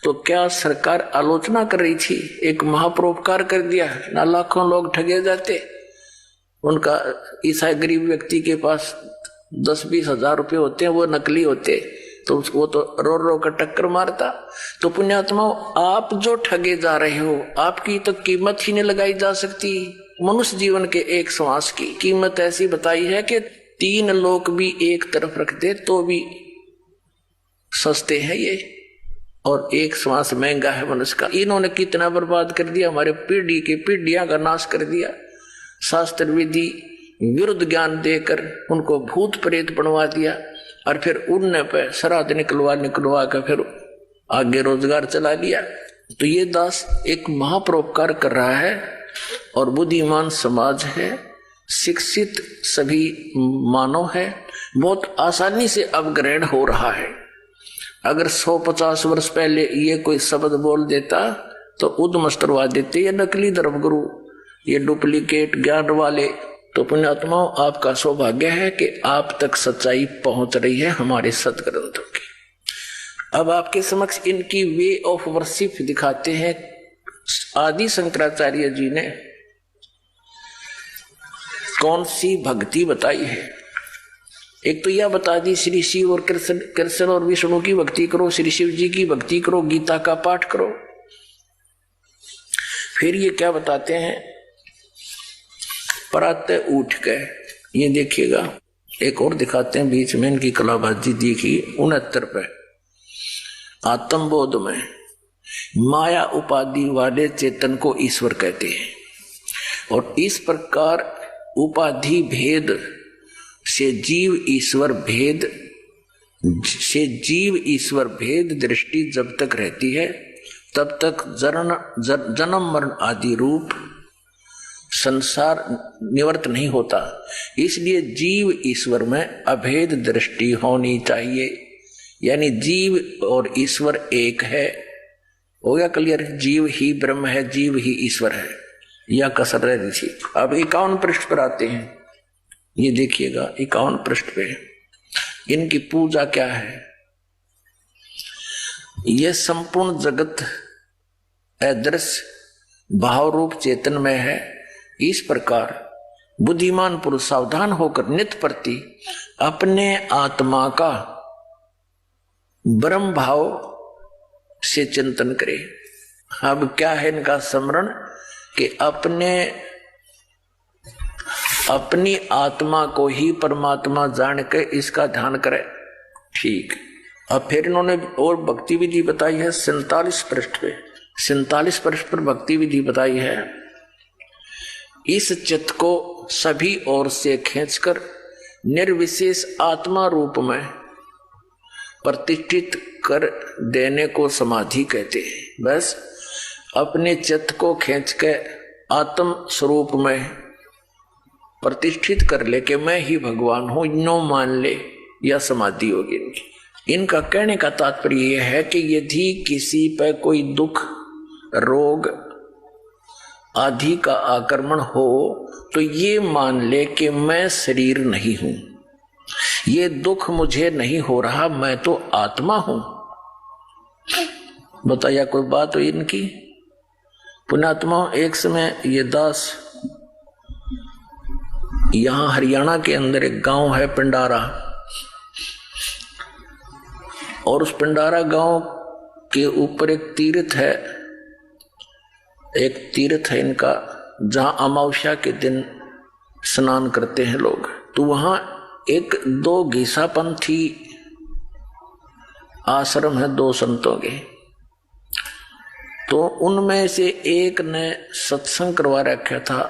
तो क्या सरकार आलोचना कर रही थी? एक महापरोपकार कर दिया ना, लाखों लोग ठगे जाते। उनका ईसाई गरीब व्यक्ति के पास 10-20 हजार रुपये होते हैं, वो नकली होते, तो वो तो रो रो कर टक्कर मारता। तो पुण्यात्माओं, आप जो ठगे जा रहे हो, आपकी तो कीमत ही नहीं लगाई जा सकती। मनुष्य जीवन के एक श्वास की कीमत ऐसी बताई है कि 3 लोग भी एक तरफ रख दे तो भी सस्ते हैं ये, और एक श्वास महंगा है मनुष्य का। इन्होंने कितना बर्बाद कर दिया, हमारे पीढ़ी की पीढ़ियां का नाश कर दिया। शास्त्र विधि विरुद्ध ज्ञान देकर उनको भूत प्रेत बनवा दिया और फिर उड़ने पे श्राद्ध निकलवा कर फिर आगे रोजगार चला लिया। तो ये दास एक महापरोपकार कर रहा है और बुद्धिमान समाज है, शिक्षित सभी मानव है, बहुत आसानी से अब ग्रहण हो रहा है। अगर 150 वर्ष पहले ये कोई शब्द बोल देता तो उद्मस्त करवा देते, ये नकली धर्मगुरु, ये डुप्लीकेट ज्ञान वाले। तो पुण्यात्माओं, आपका सौभाग्य है कि आप तक सच्चाई पहुंच रही है हमारे सदग्रंथों की। अब आपके समक्ष इनकी वे ऑफ वर्शिप दिखाते हैं। आदि शंकराचार्य जी ने कौन सी भक्ति बताई है। एक तो यह बता दी श्री शिव और कृष्ण और विष्णु की भक्ति करो, श्री शिव जी की भक्ति करो, गीता का पाठ करो। फिर ये क्या बताते हैं, प्रातः उठ के, ये देखिएगा एक और दिखाते हैं बीच में इनकी कलाबाजी देखी 69 पे। आत्मबोध में माया उपाधि वाले चेतन को ईश्वर कहते हैं और इस प्रकार उपाधि भेद से जीव ईश्वर भेद दृष्टि जब तक रहती है तब तक जन्म मरण आदि रूप संसार निवृत्त नहीं होता। इसलिए जीव ईश्वर में अभेद दृष्टि होनी चाहिए, यानी जीव और ईश्वर एक है। हो गया क्लियर? जीव ही ब्रह्म है, जीव ही ईश्वर है, यह कसर रह रही थी। अब 51 पृष्ठ पर आते हैं, ये देखिएगा 51 पृष्ठ पे इनकी पूजा क्या है। यह संपूर्ण जगत अदृश्य भाव रूप चेतन में है। इस प्रकार बुद्धिमान पुरुष सावधान होकर नित्य प्रति अपने आत्मा का ब्रह्म भाव से चिंतन करे। अब क्या है इनका स्मरण कि अपनी आत्मा को ही परमात्मा जान के इसका ध्यान करे। ठीक। अब फिर इन्होंने और भक्ति विधि बताई है 47 पृष्ठ पे। 47 पृष्ठ पर भक्ति विधि बताई है। इस चित्त को सभी ओर से खींचकर निर्विशेष आत्मा रूप में प्रतिष्ठित कर देने को समाधि कहते हैं। बस अपने चित्त को खींच के आत्म स्वरूप में प्रतिष्ठित कर ले कि मैं ही भगवान हूं, नो मान ले, यह समाधि होगी इनकी। इनका कहने का तात्पर्य यह है कि यदि किसी पर कोई दुख रोग आदि का आक्रमण हो तो ये मान ले कि मैं शरीर नहीं हूं, ये दुख मुझे नहीं हो रहा, मैं तो आत्मा हूं। बताया कोई बात हो इनकी? पुण्यात्मा, एक समय ये दास यहां हरियाणा के अंदर एक गांव है पिंडारा, और उस पिंडारा गांव के ऊपर एक तीर्थ है इनका, जहां अमावस्या के दिन स्नान करते हैं लोग। तो वहां एक 2 घीसापंथी आश्रम है, 2 संतों के। तो उनमें से एक ने सत्संग करवा रखा था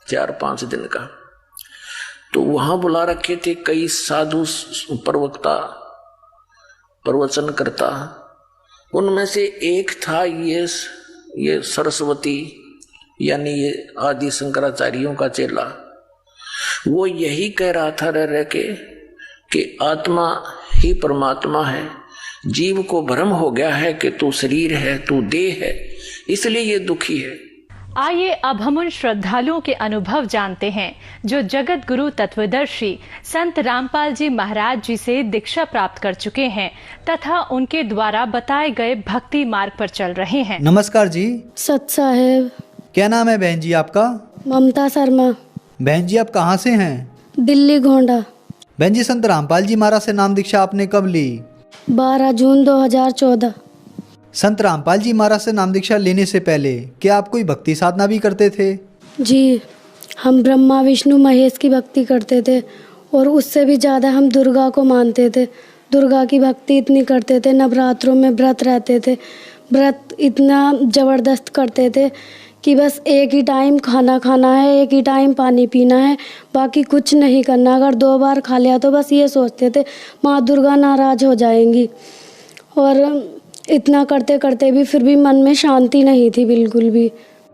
4-5 दिन का। तो वहां बुला रखे थे कई साधु प्रवक्ता, प्रवचन करता। उनमें से एक था ये सरस्वती, यानी ये आदि शंकराचार्यों का चेला। वो यही कह रहा था रह के कि आत्मा ही परमात्मा है, जीव को भ्रम हो गया है कि तू शरीर है, तू देह है, इसलिए ये दुखी है। आइए अब हम उन श्रद्धालुओं के अनुभव जानते हैं जो जगत गुरु तत्वदर्शी संत रामपाल जी महाराज जी से दीक्षा प्राप्त कर चुके हैं तथा उनके द्वारा बताए गए भक्ति मार्ग पर चल रहे हैं। नमस्कार जी। सत साहेब। क्या नाम है बहन जी आपका? ममता शर्मा। बहन जी आप कहाँ से हैं? दिल्ली घोंडा। बहन जी संत रामपाल जी महाराज से नाम दीक्षा आपने कब ली? 12 जून 2014। संत रामपाल जी महाराज से नाम दीक्षा लेने से पहले क्या आप कोई भक्ति साधना भी करते थे? जी, हम ब्रह्मा विष्णु महेश की भक्ति करते थे और उससे भी ज़्यादा हम दुर्गा को मानते थे। दुर्गा की भक्ति इतनी करते थे, नवरात्रों में व्रत रहते थे, व्रत इतना ज़बरदस्त करते थे कि बस एक ही टाइम खाना खाना है, एक ही टाइम पानी पीना है, बाकी कुछ नहीं करना। अगर 2 बार खा लिया तो बस ये सोचते थे माँ दुर्गा नाराज़ हो जाएंगी। और इतना करते करते भी फिर भी मन में शांति नहीं थी बिल्कुल भी।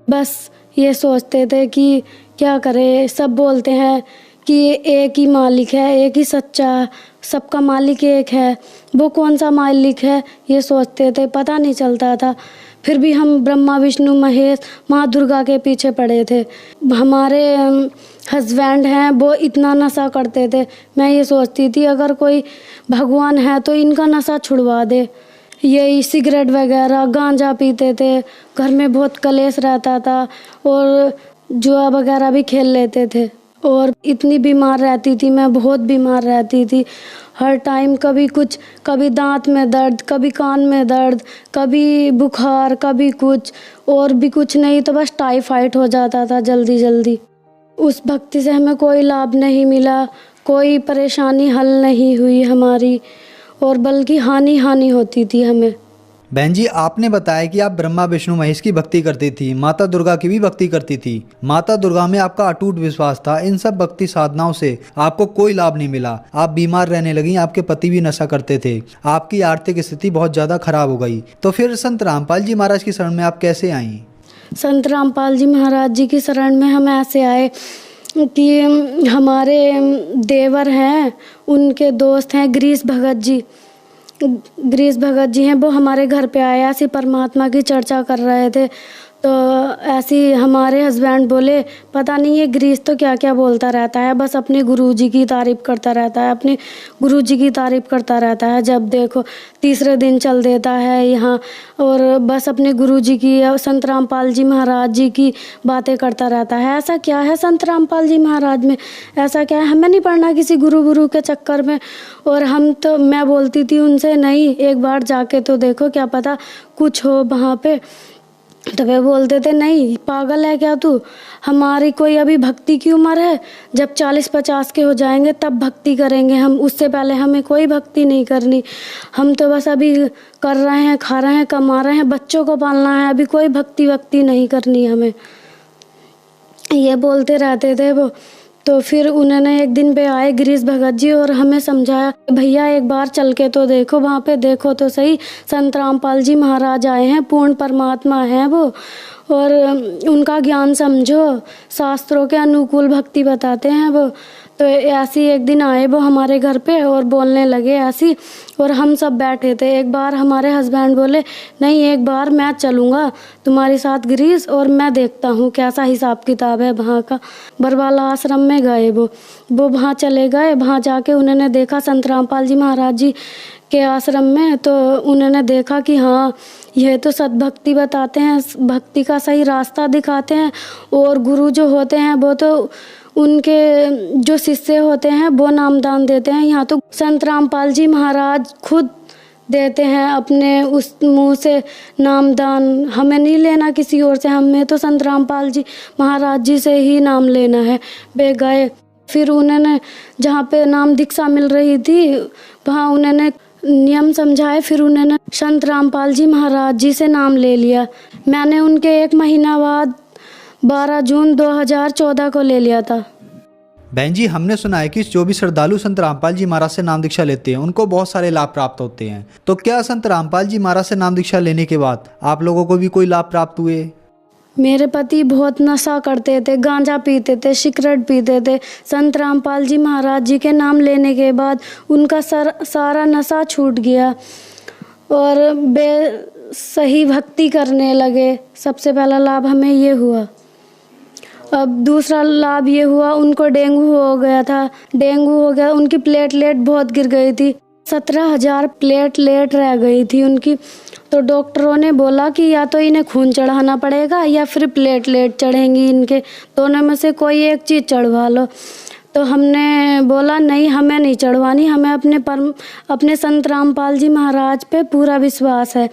बस ये सोचते थे कि क्या करें, सब बोलते हैं कि एक ही मालिक है, एक ही सच्चा, सबका मालिक एक है, वो कौन सा मालिक है ये सोचते थे, पता नहीं चलता था। फिर भी हम ब्रह्मा विष्णु महेश माँ दुर्गा के पीछे पड़े थे। हमारे हस्बैंड हैं वो इतना नशा करते थे, मैं ये सोचती थी अगर कोई भगवान है तो इनका नशा छुड़वा दे। यही सिगरेट वगैरह गांजा पीते थे, घर में बहुत कलेश रहता था और जुआ वगैरह भी खेल लेते थे। और इतनी बीमार रहती थी मैं, बहुत बीमार रहती थी हर टाइम। कभी कुछ, कभी दांत में दर्द, कभी कान में दर्द, कभी बुखार, कभी कुछ, और भी कुछ नहीं तो बस टाइफाइड हो जाता था जल्दी जल्दी। उस भक्ति से हमें कोई लाभ नहीं मिला, कोई परेशानी हल नहीं हुई हमारी, और बल्कि हानि होती थी हमें। बहन जी, आपने बताया कि आप ब्रह्मा विष्णु महेश की भक्ति करती थी, माता दुर्गा की भी भक्ति करती थी। माता दुर्गा में आपका अटूट विश्वास था। इन सब भक्ति साधनाओं से आपको कोई लाभ नहीं मिला, आप बीमार रहने लगी, आपके पति भी नशा करते थे, आपकी आर्थिक स्थिति बहुत ज़्यादा खराब हो गई। तो फिर संत रामपाल जी महाराज की शरण में आप कैसे आई? संत रामपाल जी महाराज जी की शरण में हम ऐसे आए कि हमारे देवर हैं, उनके दोस्त हैं गिरीश भगत जी हैं, वो हमारे घर पे आए, ऐसी परमात्मा की चर्चा कर रहे थे। तो ऐसी हमारे हस्बैंड बोले पता नहीं ये गिरीश तो क्या क्या बोलता रहता है, बस अपने गुरुजी की तारीफ़ करता रहता है, अपने गुरुजी की तारीफ़ करता रहता है। जब देखो तीसरे दिन चल देता है यहाँ और बस अपने गुरुजी की, संत रामपाल जी महाराज जी की बातें करता रहता है। ऐसा क्या है संत रामपाल जी महाराज में, ऐसा क्या है, हमें नहीं पढ़ना किसी गुरु के चक्कर में। और मैं बोलती थी उनसे नहीं, एक बार जाके तो देखो, क्या पता कुछ हो वहाँ पे। तो वे बोलते थे नहीं पागल है क्या तू, हमारी कोई अभी भक्ति की उम्र है, जब 40-50 के हो जाएंगे तब भक्ति करेंगे हम, उससे पहले हमें कोई भक्ति नहीं करनी। हम तो बस अभी कर रहे हैं, खा रहे हैं, कमा रहे हैं, बच्चों को पालना है, अभी कोई भक्ति नहीं करनी हमें, ये बोलते रहते थे वो। तो फिर उन्होंने एक दिन पे आए गिरीश भगत जी और हमें समझाया भैया एक बार चल के तो देखो, वहाँ पे देखो तो सही, संत रामपाल जी महाराज आए हैं, पूर्ण परमात्मा हैं वो, और उनका ज्ञान समझो, शास्त्रों के अनुकूल भक्ति बताते हैं वो। तो ऐसी एक दिन आए वो हमारे घर पे और बोलने लगे ऐसी, और हम सब बैठे थे। एक बार हमारे हस्बैंड बोले नहीं एक बार मैं चलूँगा तुम्हारे साथ गिरीश, और मैं देखता हूँ कैसा हिसाब किताब है वहाँ का। बरवाला आश्रम में गए वो वहाँ चले गए। वहाँ जाके उन्होंने देखा संत रामपाल जी महाराज जी के आश्रम में, तो उन्होंने देखा कि हाँ यह तो सद्भक्ति बताते हैं, भक्ति का सही रास्ता दिखाते हैं, और गुरु जो होते हैं वो तो उनके जो शिष्य होते हैं वो नामदान देते हैं। यहाँ तो संत रामपाल जी महाराज खुद देते हैं अपने उस मुंह से नामदान, हमें नहीं लेना किसी और से, हमें तो संत रामपाल जी महाराज जी से ही नाम लेना है। वे गए, फिर उन्होंने जहाँ पे नाम दीक्षा मिल रही थी वहाँ उन्होंने नियम समझाए, फिर उन्होंने संत रामपाल जी महाराज जी से नाम ले लिया। मैंने उनके 1 महीना बाद 12 जून 2014 को ले लिया था। बहन जी, हमने सुना है कि जो भी श्रद्धालु संत रामपाल जी महाराज से नाम दीक्षा लेते हैं उनको बहुत सारे लाभ प्राप्त होते हैं। तो क्या संत रामपाल जी महाराज से नाम दीक्षा लेने के बाद आप लोगों को भी कोई लाभ प्राप्त हुए? मेरे पति बहुत नशा करते थे, गांजा पीते थे, सिगरेट पीते थे। संत रामपाल जी महाराज जी के नाम लेने के बाद उनका सारा नशा छूट गया और वे सही भक्ति करने लगे। सबसे पहला लाभ हमें ये हुआ। अब दूसरा लाभ ये हुआ, उनको डेंगू हो गया था। डेंगू हो गया, उनकी प्लेटलेट बहुत गिर गई थी, 17,000 प्लेटलेट रह गई थी उनकी। तो डॉक्टरों ने बोला कि या तो इन्हें खून चढ़ाना पड़ेगा या फिर प्लेटलेट चढ़ेंगी इनके, दोनों में से कोई एक चीज़ चढ़वा लो। तो हमने बोला नहीं, हमें नहीं चढ़वानी, हमें अपने संत रामपाल जी महाराज पे पूरा विश्वास है।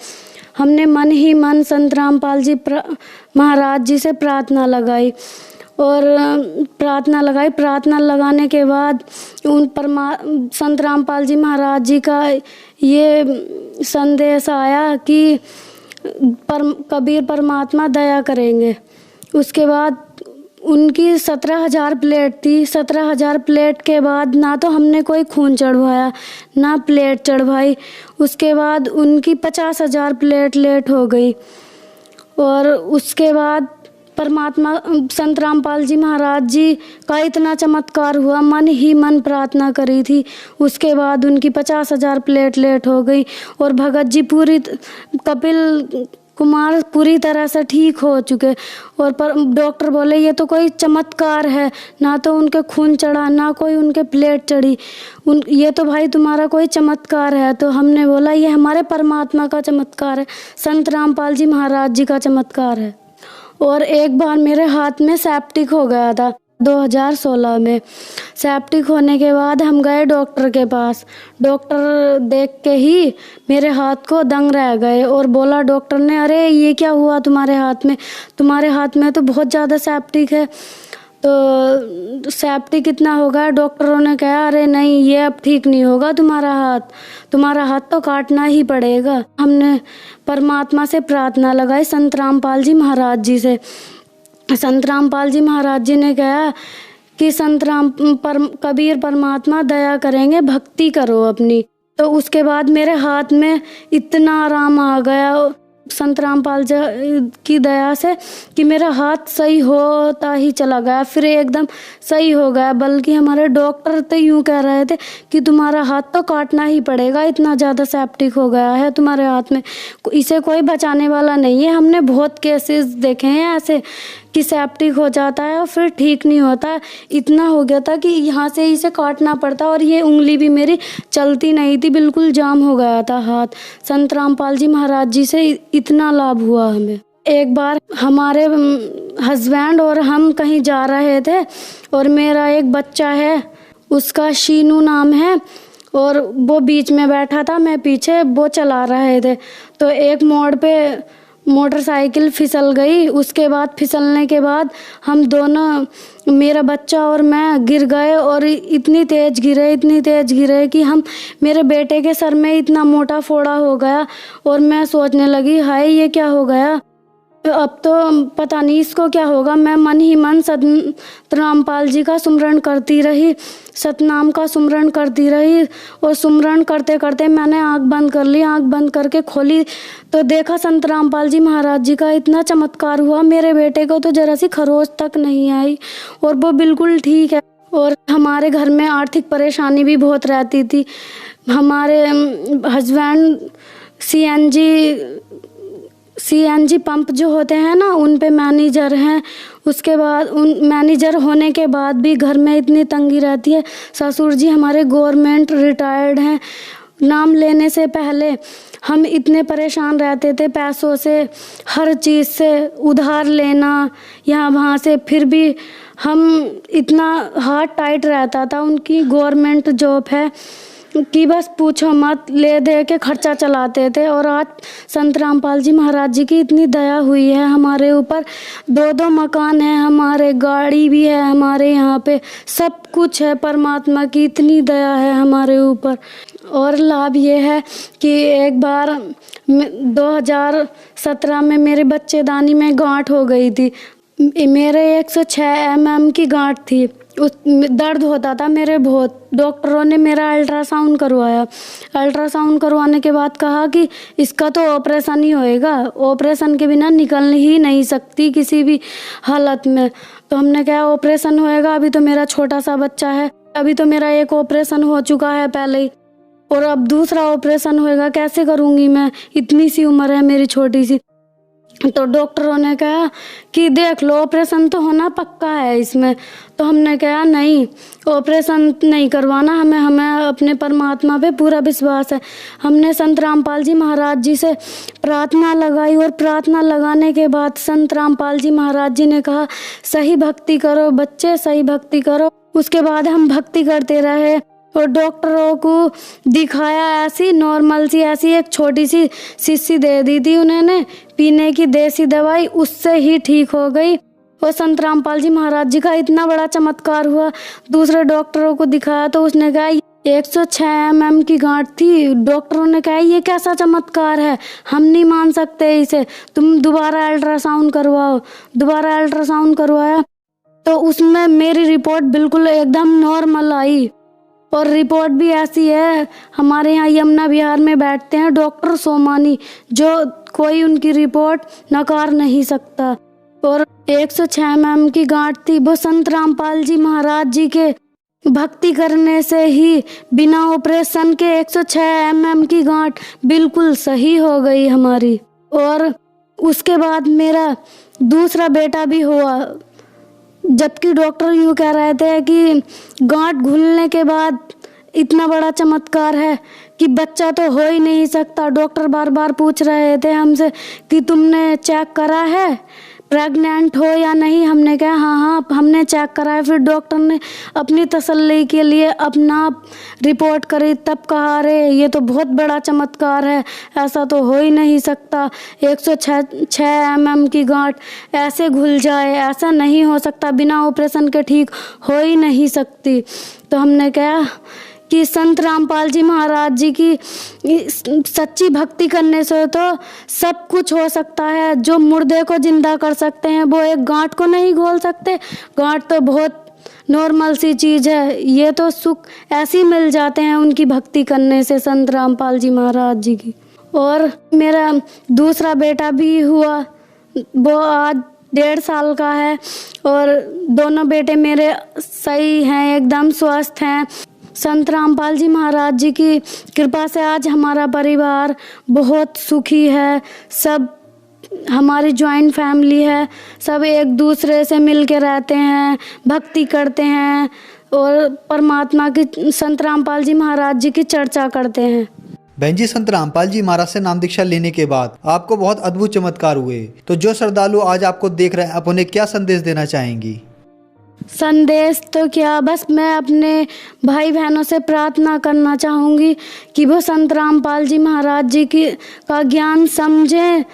हमने मन ही मन संत रामपाल जी महाराज जी से प्रार्थना लगाई और प्रार्थना लगाने के बाद संत रामपाल जी महाराज जी का ये संदेश आया कि कबीर परमात्मा दया करेंगे। उसके बाद उनकी 17,000 प्लेट थी। 17,000 प्लेट के बाद ना तो हमने कोई खून चढ़वाया ना प्लेट चढ़वाई। उसके बाद उनकी 50,000 प्लेट लेट हो गई। और उसके बाद परमात्मा संत रामपाल जी महाराज जी का इतना चमत्कार हुआ, मन ही मन प्रार्थना करी थी। उसके बाद उनकी 50,000 प्लेट लेट हो गई और भगत जी कपिल कुमार पूरी तरह से ठीक हो चुके। और पर डॉक्टर बोले ये तो कोई चमत्कार है, ना तो उनके खून चढ़ा ना कोई उनके प्लेट चढ़ी, ये तो भाई तुम्हारा कोई चमत्कार है। तो हमने बोला ये हमारे परमात्मा का चमत्कार है, संत रामपाल जी महाराज जी का चमत्कार है। और एक बार मेरे हाथ में सेप्टिक हो गया था 2016 में। सेप्टिक होने के बाद हम गए डॉक्टर के पास। डॉक्टर देख के ही मेरे हाथ को दंग रह गए और बोला डॉक्टर ने, अरे ये क्या हुआ तुम्हारे हाथ में, तुम्हारे हाथ में तो बहुत ज़्यादा सेप्टिक है। तो सेप्टिक कितना होगा? डॉक्टरों ने कहा अरे नहीं ये अब ठीक नहीं होगा, तुम्हारा हाथ तो काटना ही पड़ेगा। हमने परमात्मा से प्रार्थना लगाई, संत रामपाल जी महाराज जी से। संत रामपाल जी महाराज जी ने कहा कि कबीर परमात्मा दया करेंगे, भक्ति करो अपनी। तो उसके बाद मेरे हाथ में इतना आराम आ गया संत रामपाल जी की दया से कि मेरा हाथ सही होता ही चला गया, फिर एकदम सही हो गया। बल्कि हमारे डॉक्टर तो यूँ कह रहे थे कि तुम्हारा हाथ तो काटना ही पड़ेगा, इतना ज़्यादा सेप्टिक हो गया है तुम्हारे हाथ में, इसे कोई बचाने वाला नहीं है। हमने बहुत केसेस देखे हैं ऐसे कि सेप्टिक हो जाता है और फिर ठीक नहीं होता। इतना हो गया था कि यहाँ से इसे काटना पड़ता और ये उंगली भी मेरी चलती नहीं थी, बिल्कुल जाम हो गया था हाथ। संत रामपाल जी महाराज जी से इतना लाभ हुआ हमें। एक बार हमारे हस्बैंड और हम कहीं जा रहे थे और मेरा एक बच्चा है, उसका शीनू नाम है, और वो बीच में बैठा था, मैं पीछे, वो चला रहे थे। तो एक मोड़ पे मोटरसाइकिल फिसल गई। उसके बाद फिसलने के बाद हम दोनों, मेरा बच्चा और मैं, गिर गए और इतनी तेज़ गिरे कि मेरे बेटे के सर में इतना मोटा फोड़ा हो गया। और मैं सोचने लगी हाय ये क्या हो गया, अब तो पता नहीं इसको क्या होगा। मैं मन ही मन संत रामपाल जी का सुमरण करती रही, सतनाम का सुमरण करती रही। और सुमरण करते करते मैंने आँख बंद कर ली। आँख बंद करके खोली तो देखा संत रामपाल जी महाराज जी का इतना चमत्कार हुआ, मेरे बेटे को तो जरा सी खरोच तक नहीं आई और वो बिल्कुल ठीक है। और हमारे घर में आर्थिक परेशानी भी बहुत रहती थी। हमारे हस्बैंड CNG पंप जो होते हैं ना, उन पे मैनेजर हैं। उसके बाद उन मैनेजर होने के बाद भी घर में इतनी तंगी रहती है। ससुर जी हमारे गवर्नमेंट रिटायर्ड हैं। नाम लेने से पहले हम इतने परेशान रहते थे पैसों से, हर चीज़ से उधार लेना यहाँ वहाँ से, फिर भी हम इतना हाथ टाइट रहता था। उनकी गवर्नमेंट जॉब है कि बस पूछो मत, ले दे के खर्चा चलाते थे। और आज संत रामपाल जी महाराज जी की इतनी दया हुई है हमारे ऊपर, 2 मकान है हमारे, गाड़ी भी है हमारे, यहाँ पे सब कुछ है। परमात्मा की इतनी दया है हमारे ऊपर। और लाभ ये है कि एक बार 2017 में मेरे बच्चेदानी में गांठ हो गई थी। मेरे 106 mm की गांठ थी, उस दर्द होता था मेरे बहुत। डॉक्टरों ने मेरा अल्ट्रासाउंड करवाया। अल्ट्रासाउंड करवाने के बाद कहा कि इसका तो ऑपरेशन ही होएगा, ऑपरेशन के बिना निकल ही नहीं सकती किसी भी हालत में। तो हमने कहा ऑपरेशन होएगा, अभी तो मेरा छोटा सा बच्चा है, अभी तो मेरा एक ऑपरेशन हो चुका है पहले ही, और अब दूसरा ऑपरेशन होएगा, कैसे करूँगी मैं, इतनी सी उम्र है मेरी छोटी सी। तो डॉक्टरों ने कहा कि देख लो ऑपरेशन तो होना पक्का है इसमें। तो हमने कहा नहीं, ऑपरेशन नहीं करवाना, हमें अपने परमात्मा पे पूरा विश्वास है। हमने संत रामपाल जी महाराज जी से प्रार्थना लगाई और प्रार्थना लगाने के बाद संत रामपाल जी महाराज जी ने कहा सही भक्ति करो बच्चे, सही भक्ति करो। उसके बाद हम भक्ति करते रहे और डॉक्टरों को दिखाया, ऐसी नॉर्मल सी ऐसी एक छोटी सी शीशी दे दी थी उन्होंने पीने की देसी दवाई, उससे ही ठीक हो गई। और संत रामपाल जी महाराज जी का इतना बड़ा चमत्कार हुआ। दूसरे डॉक्टरों को दिखाया तो उसने कहा 106 mm की गांठ थी। डॉक्टरों ने कहा ये कैसा चमत्कार है, हम नहीं मान सकते इसे, तुम दोबारा अल्ट्रासाउंड करवाओ। दोबारा अल्ट्रासाउंड करवाया तो उसमें मेरी रिपोर्ट बिल्कुल एकदम नॉर्मल आई। और रिपोर्ट भी ऐसी है, हमारे यहाँ यमुना विहार में बैठते हैं डॉक्टर सोमानी, जो कोई उनकी रिपोर्ट नकार नहीं सकता। और 106 mm की गांठ थी, वो संत रामपाल जी महाराज जी के भक्ति करने से ही बिना ऑपरेशन के 106 mm की गांठ बिल्कुल सही हो गई हमारी। और उसके बाद मेरा दूसरा बेटा भी हुआ, जबकि डॉक्टर यूँ कह रहे थे कि गांठ घुलने के बाद इतना बड़ा चमत्कार है कि बच्चा तो हो ही नहीं सकता। डॉक्टर बार बार पूछ रहे थे हमसे कि तुमने चेक करा है प्रेग्नेंट हो या नहीं। हमने कहा हाँ हमने चेक कराया। फिर डॉक्टर ने अपनी तसल्ली के लिए अपना रिपोर्ट करी, तब कहा अरे ये तो बहुत बड़ा चमत्कार है, ऐसा तो हो ही नहीं सकता 106 mm की गांठ ऐसे घुल जाए, ऐसा नहीं हो सकता, बिना ऑपरेशन के ठीक हो ही नहीं सकती। तो हमने कहा कि संत रामपाल जी महाराज जी की सच्ची भक्ति करने से तो सब कुछ हो सकता है। जो मुर्दे को जिंदा कर सकते हैं वो एक गांठ को नहीं घोल सकते। गांठ तो बहुत नॉर्मल सी चीज़ है, ये तो सुख ऐसे ही मिल जाते हैं उनकी भक्ति करने से, संत रामपाल जी महाराज जी की। और मेरा दूसरा बेटा भी हुआ, वो आज 1.5 साल का है और दोनों बेटे मेरे सही हैं, एकदम स्वस्थ हैं। संत रामपाल जी महाराज जी की कृपा से आज हमारा परिवार बहुत सुखी है। सब हमारी जॉइंट फैमिली है, सब एक दूसरे से मिल के रहते हैं, भक्ति करते हैं और परमात्मा की, संत रामपाल जी महाराज जी की चर्चा करते हैं। बहन जी, संत रामपाल जी महाराज से नाम दीक्षा लेने के बाद आपको बहुत अद्भुत चमत्कार हुए, तो जो श्रद्धालु आज आपको देख रहे हैं आप उन्हें क्या संदेश देना चाहेंगी? संदेश तो क्या, बस मैं अपने भाई बहनों से प्रार्थना करना चाहूँगी कि वो संत रामपाल जी महाराज जी की का ज्ञान समझें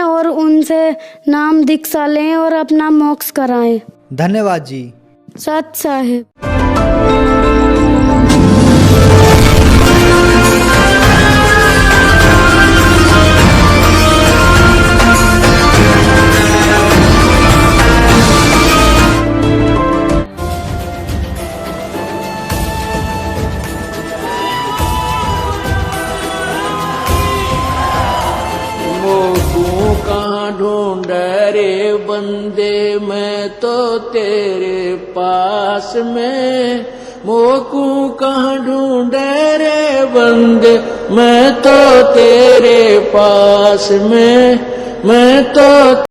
और उनसे नाम दीक्षा लें और अपना मोक्ष कराएं। धन्यवाद जी। सत साहिब। ढूंढे बंदे मैं तो तेरे पास में, मोकू कहाँ ढूंढे रे बंदे मैं तो तेरे पास में, मैं तो